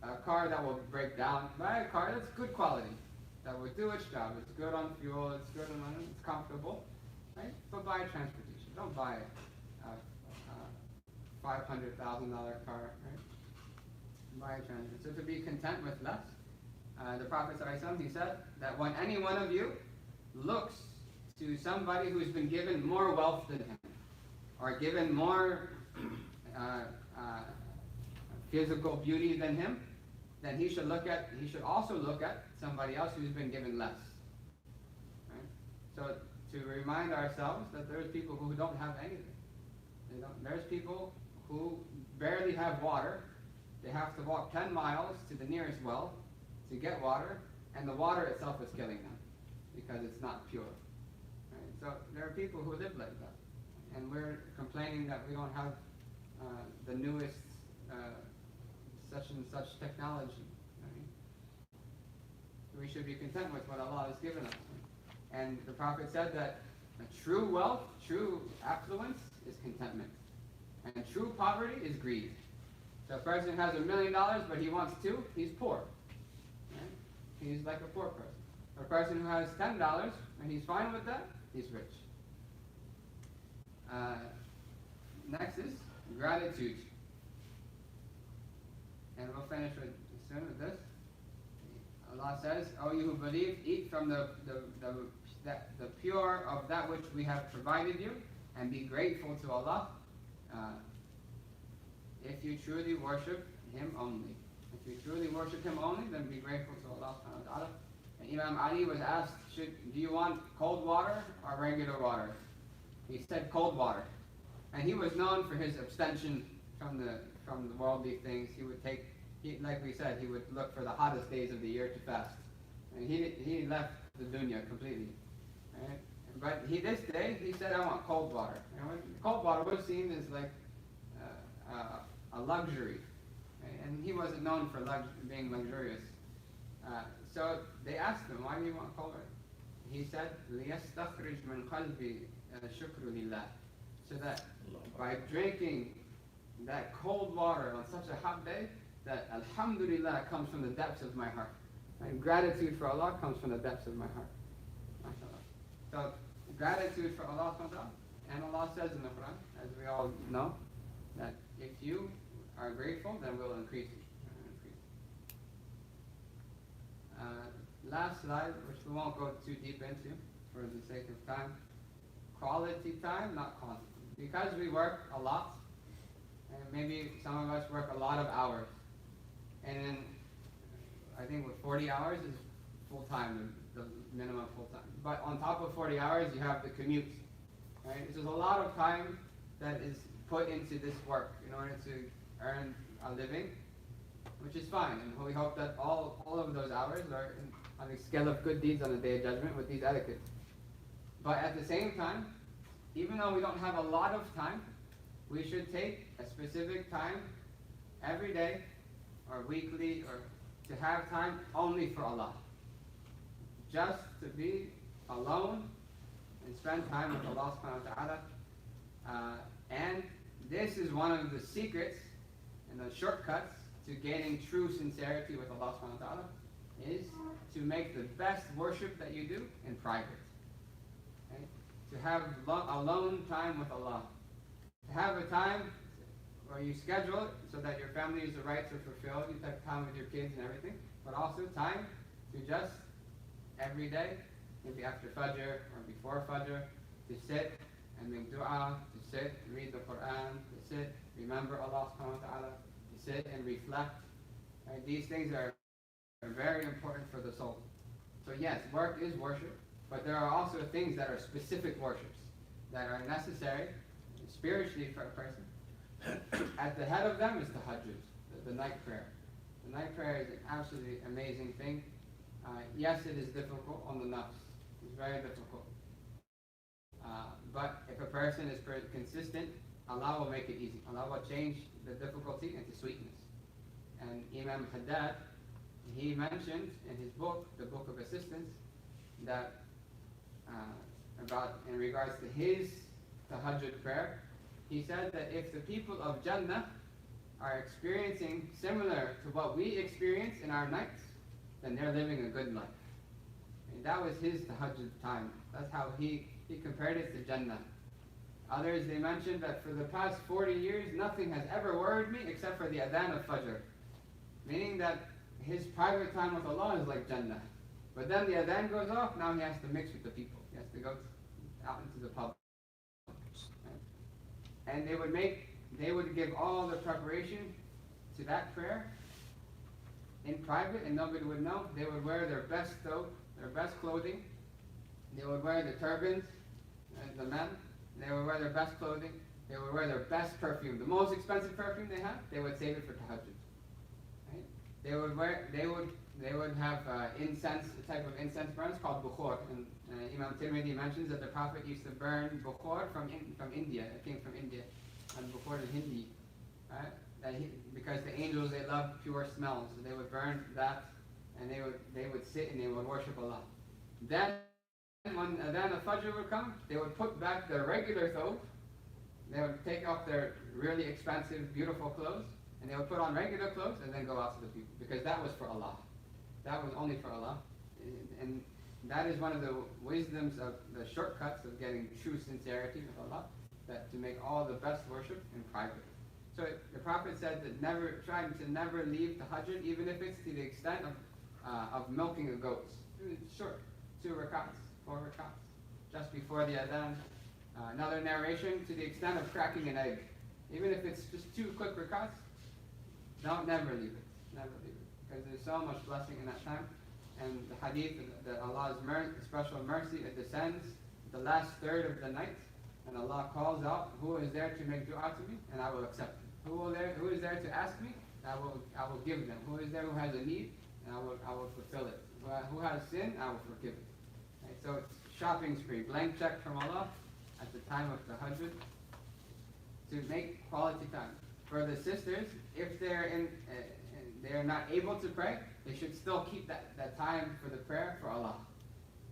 [SPEAKER 2] a car that will break down, buy a car that's good quality, that will do its job, it's good on fuel, it's good on, it's comfortable, right? But buy a transportation, don't buy a $500,000 car, right? Buy a transportation. So to be content with less, the Prophet ﷺ, he said that when any one of you looks to somebody who's been given more wealth than him, or given more physical beauty than him, then he should also look at somebody else who's been given less. Right? So to remind ourselves that there's people who don't have anything. There's people who barely have water. They have to walk 10 miles to the nearest well to get water, and the water itself is killing them because it's not pure. Right? So there are people who live like that, and we're complaining that we don't have the newest such and such technology. Right? We should be content with what Allah has given us. And the Prophet said that true wealth, true affluence is contentment, and true poverty is greed. So a person has $1 million, but he wants 2, he's poor. Right? He's like a poor person. A person who has $10 and he's fine with that, he's rich. Next is gratitude. and we'll finish soon with this. Allah says, "O you who believe, eat from the pure of that which we have provided you, and be grateful to Allah, if you truly worship Him only. If you truly worship Him only, then be grateful to Allah subhanahu wa ta'ala." And Imam Ali was asked, do you want cold water or regular water? He said cold water. And he was known for his abstention from the worldly things. He would like we said, he would look for the hottest days of the year to fast. And he left the dunya completely. Right? But this day, he said, I want cold water. And cold water was seen as like a luxury. Right? And he wasn't known for being luxurious. So they asked him, why do you want cold water? He said, لِيَسْتَخْرِجْ مِنْ قَلْبِ شُكْرُ لِلَّهِ. So that by drinking that cold water on such a hot day, that alhamdulillah comes from the depths of my heart. And gratitude for Allah comes from the depths of my heart. MashaAllah. So gratitude for Allah subhanahu wa ta'ala. And Allah says in the Quran, as we all know, that if you are grateful, then we'll increase you. Last slide, which we won't go too deep into for the sake of time. Quality time, not quantity. Because we work a lot, and maybe some of us work a lot of hours, and then I think with 40 hours is full time, the minimum full time. But on top of 40 hours, you have the commute. Right? So there's a lot of time that is put into this work in order to earn a living, which is fine. And we hope that all of those hours are on the scale of good deeds on the Day of Judgment with these etiquettes. But at the same time, even though we don't have a lot of time, we should take a specific time every day or weekly or to have time only for Allah. Just to be alone and spend time with Allah subhanahu wa ta'ala. And this is one of the secrets and the shortcuts to gaining true sincerity with Allah subhanahu wa ta'ala, is to make the best worship that you do in private. Okay? To have alone time with Allah. To have a time where you schedule it so that your family's rights are fulfilled, you take time with your kids and everything, but also time to just every day, maybe after Fajr or before Fajr, to sit and make dua, to sit and read the Quran, to sit, remember Allah subhanahu wa ta'ala, to sit and reflect. Right? These things are very important for the soul. So yes, work is worship, but there are also things that are specific worships that are necessary spiritually for a person. At the head of them is the tahajjud, the night prayer. The night prayer is an absolutely amazing thing. Yes, it is difficult on the nafs. It's very difficult. But if a person is consistent, Allah will make it easy. Allah will change the difficulty into sweetness. And Imam Haddad, he mentioned in his book, the Book of Assistance, that in regards to his tahajjud prayer, he said that if the people of Jannah are experiencing similar to what we experience in our nights, then they're living a good life. And that was his tahajjud time. That's how he compared it to Jannah. Others, they mentioned that for the past 40 years, nothing has ever worried me except for the adhan of Fajr. Meaning that his private time with Allah is like Jannah. But then the adhan goes off, now he has to mix with the people. He has to go out into the public. Right? And they would give all the preparation to that prayer in private, and nobody would know. They would wear their best clothing. They would wear the turbans, the men. They would wear their best clothing. They would wear their best perfume. The most expensive perfume they had, they would save it for tahajjud. Right? They would have incense, a type of incense burns called bukhor. And Imam Tirmidhi mentions that the Prophet used to burn bukhor from India. It came from India. And bukhor is Hindi. Right? Because the angels, they love pure smells. So they would burn that, and they would sit and they would worship Allah. Then when Adhan al-Fajr would come, they would put back their regular thobe. They would take off their really expensive, beautiful clothes, and they would put on regular clothes and then go out to the people. Because that was for Allah. That was only for Allah. And that is one of the wisdoms of the shortcuts of getting true sincerity with Allah, that to make all the best worship in private. So the Prophet said that trying to never leave tahajjud, even if it's to the extent of milking a goat. Short, 2 rakats, 4 rakats, just before the adhan. Another narration, to the extent of cracking an egg. Even if it's just 2 quick rakats, never leave it. Never leave it. Because there's so much blessing in that time. And the hadith that Allah's special mercy, it descends the last third of the night, and Allah calls out, who is there to make dua to me, and I will accept it. Who is there to ask me, I will give them. Who is there who has a need, and I will fulfill it. Who has sin, I will forgive it. Right? So it's shopping spree, blank check from Allah at the time of tahajjud to make quality time. For the sisters, if they're not able to pray, they should still keep that time for the prayer for Allah.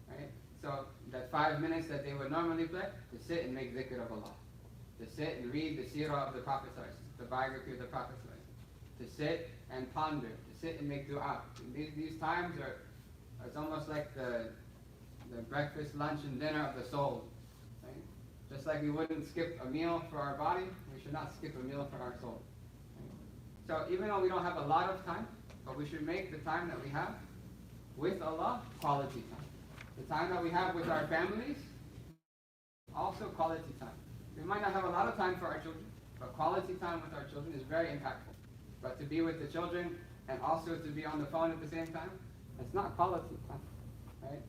[SPEAKER 2] Right? So that 5 minutes that they would normally play, to sit and make dhikr of Allah. To sit and read the seerah of the Prophet, the biography of the Prophet. To sit and ponder, to sit and make dua. These times it's almost like the breakfast, lunch, and dinner of the soul. Right? Just like we wouldn't skip a meal for our body, we should not skip a meal for our soul. Right? So even though we don't have a lot of time, but we should make the time that we have with Allah quality time. The time that we have with our families, also quality time. We might not have a lot of time for our children, but quality time with our children is very impactful. But to be with the children and also to be on the phone at the same time, it's not quality time, right?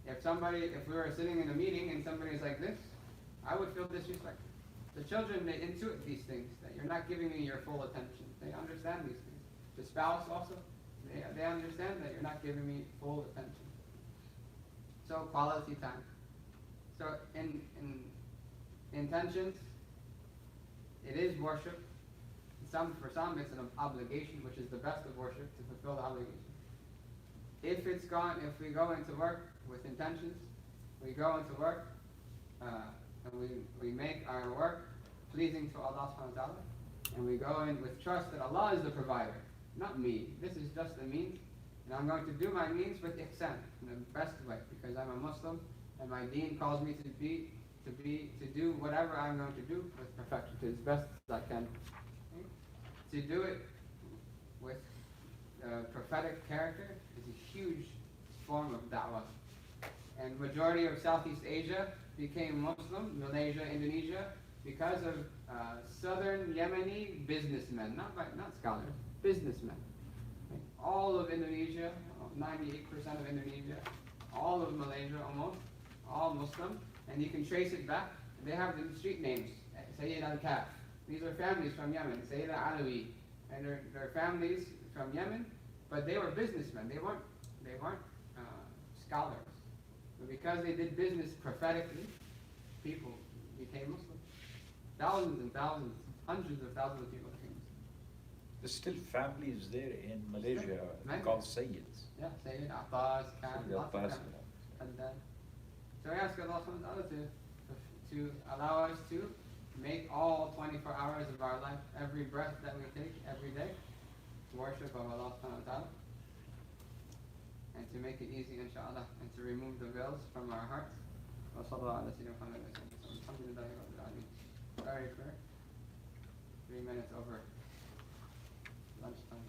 [SPEAKER 2] If we were sitting in a meeting and somebody is like this, I would feel disrespected. The children, they intuit these things, that you're not giving me your full attention. They understand these things. The spouse also, they understand that you're not giving me full attention. So quality time. So in intentions, it is worship. For some, it's an obligation, which is the best of worship, to fulfill the obligation. If we go into work with intentions, we go into work and we make our work pleasing to Allah subhanahu wa ta'ala, and we go in with trust that Allah is the provider, not me. This is just a means, and I'm going to do my means with ihsan, in the best way, because I'm a Muslim, and my deen calls me to do whatever I'm going to do with perfection, to as best as I can. Okay? To do it with prophetic character is a huge form of da'wah. And majority of Southeast Asia became Muslim, Malaysia, Indonesia, because of southern Yemeni businessmen, not scholars, businessmen. Okay? All of Indonesia, 98% of Indonesia, all of Malaysia almost, all Muslim, and you can trace it back. They have the street names, Sayyid al-Kaf. These are families from Yemen, Sayyid al-Alawi, and they're families from Yemen, but they were businessmen. They weren't scholars. But because they did business prophetically, people became Muslim. Thousands and thousands, hundreds of thousands of people became Muslim.
[SPEAKER 5] There's still families there in Malaysia called Sayyids.
[SPEAKER 2] Yeah, Sayyid, Abbas, Khan, lots of
[SPEAKER 5] Abbas,
[SPEAKER 2] families. So we ask Allah subhanahu wa ta'ala to allow us to make all 24 hours of our life, every breath that we take every day, worship of Allah subhanahu wa ta'ala, and to make it easy inshallah, and to remove the veils from our hearts. Very clear. 3 minutes over lunchtime.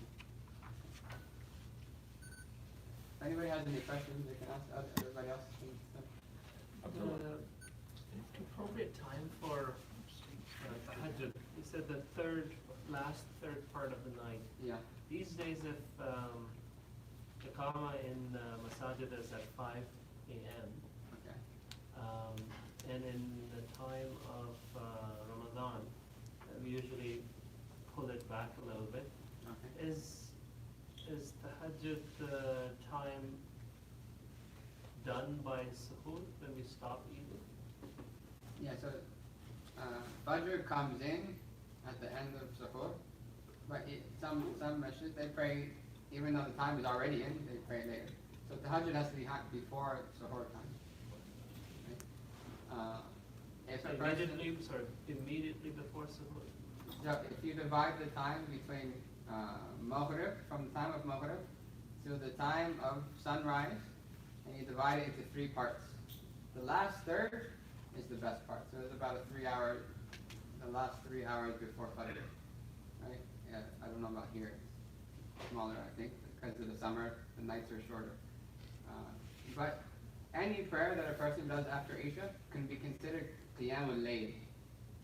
[SPEAKER 2] If anybody has any questions, they can ask. Everybody else can.
[SPEAKER 3] Appropriate time for tahajjud. You said the last third part of the night.
[SPEAKER 2] Yeah.
[SPEAKER 3] These days, if the Qama in Masajid is at 5 a.m.,
[SPEAKER 2] Okay.
[SPEAKER 3] and in the time of Ramadan, we usually pull it back a little bit.
[SPEAKER 2] Okay.
[SPEAKER 3] Is tahajjud time done by suhoor when we stop eating?
[SPEAKER 2] Yeah. So Fajr comes in at the end of Suhoor, but some masjids they pray even though the time is already in, they pray later. So tahajjud has to be before Suhoor time. Right?
[SPEAKER 3] Immediately before suhoor.
[SPEAKER 2] So if you divide the time between Maghrib, from the time of Maghrib to the time of sunrise, and you divide it into 3 parts. The last third is the best part. So it's about the last 3 hours before Fajr. right? Yeah, I don't know about here, it's smaller, I think, because of the summer, the nights are shorter. But any prayer that a person does after Isha can be considered Qiyamul Layl,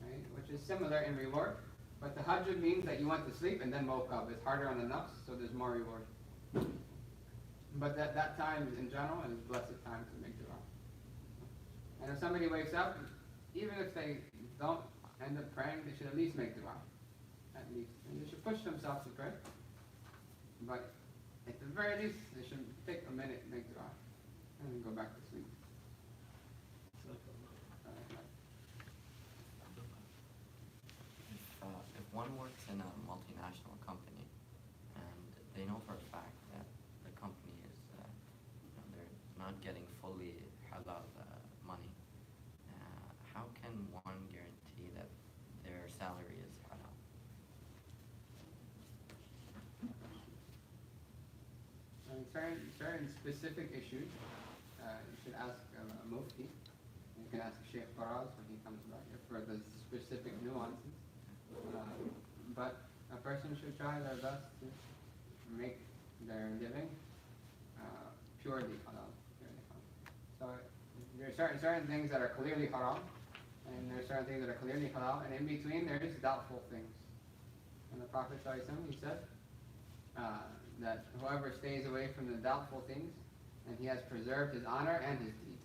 [SPEAKER 2] right? Which is similar in reward, but the Tahajjud means that you went to sleep and then woke up. It's harder on the nafs, so there's more reward. But that time, in general, is blessed time to make dua. And if somebody wakes up, even if they don't end up praying, they should at least make dua. At least. And they should push themselves to pray. But at the very least, they should take a minute and make dua. And then go back to sleep.
[SPEAKER 4] If one works in a multinational company and they know for a fact that the company is, they're not getting fully halal money, how can one guarantee that their salary is halal?
[SPEAKER 2] Certain specific issues, you should ask a mufti. You can ask Shaykh when he comes back for the specific nuances. But a person should try their best to make their living purely halal. So there are certain things that are clearly haram, and there are certain things that are clearly halal, and in between there is doubtful things. And the Prophet ﷺ, he said that whoever stays away from the doubtful things, and he has preserved his honor and his deed.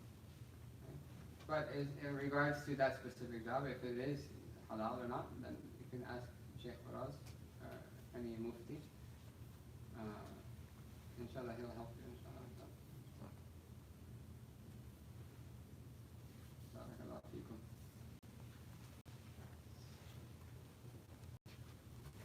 [SPEAKER 2] Right? But in regards to that specific job, if it is halal or not, then you can ask Shaykh Faraz or any mufti. Inshallah, he'll help you.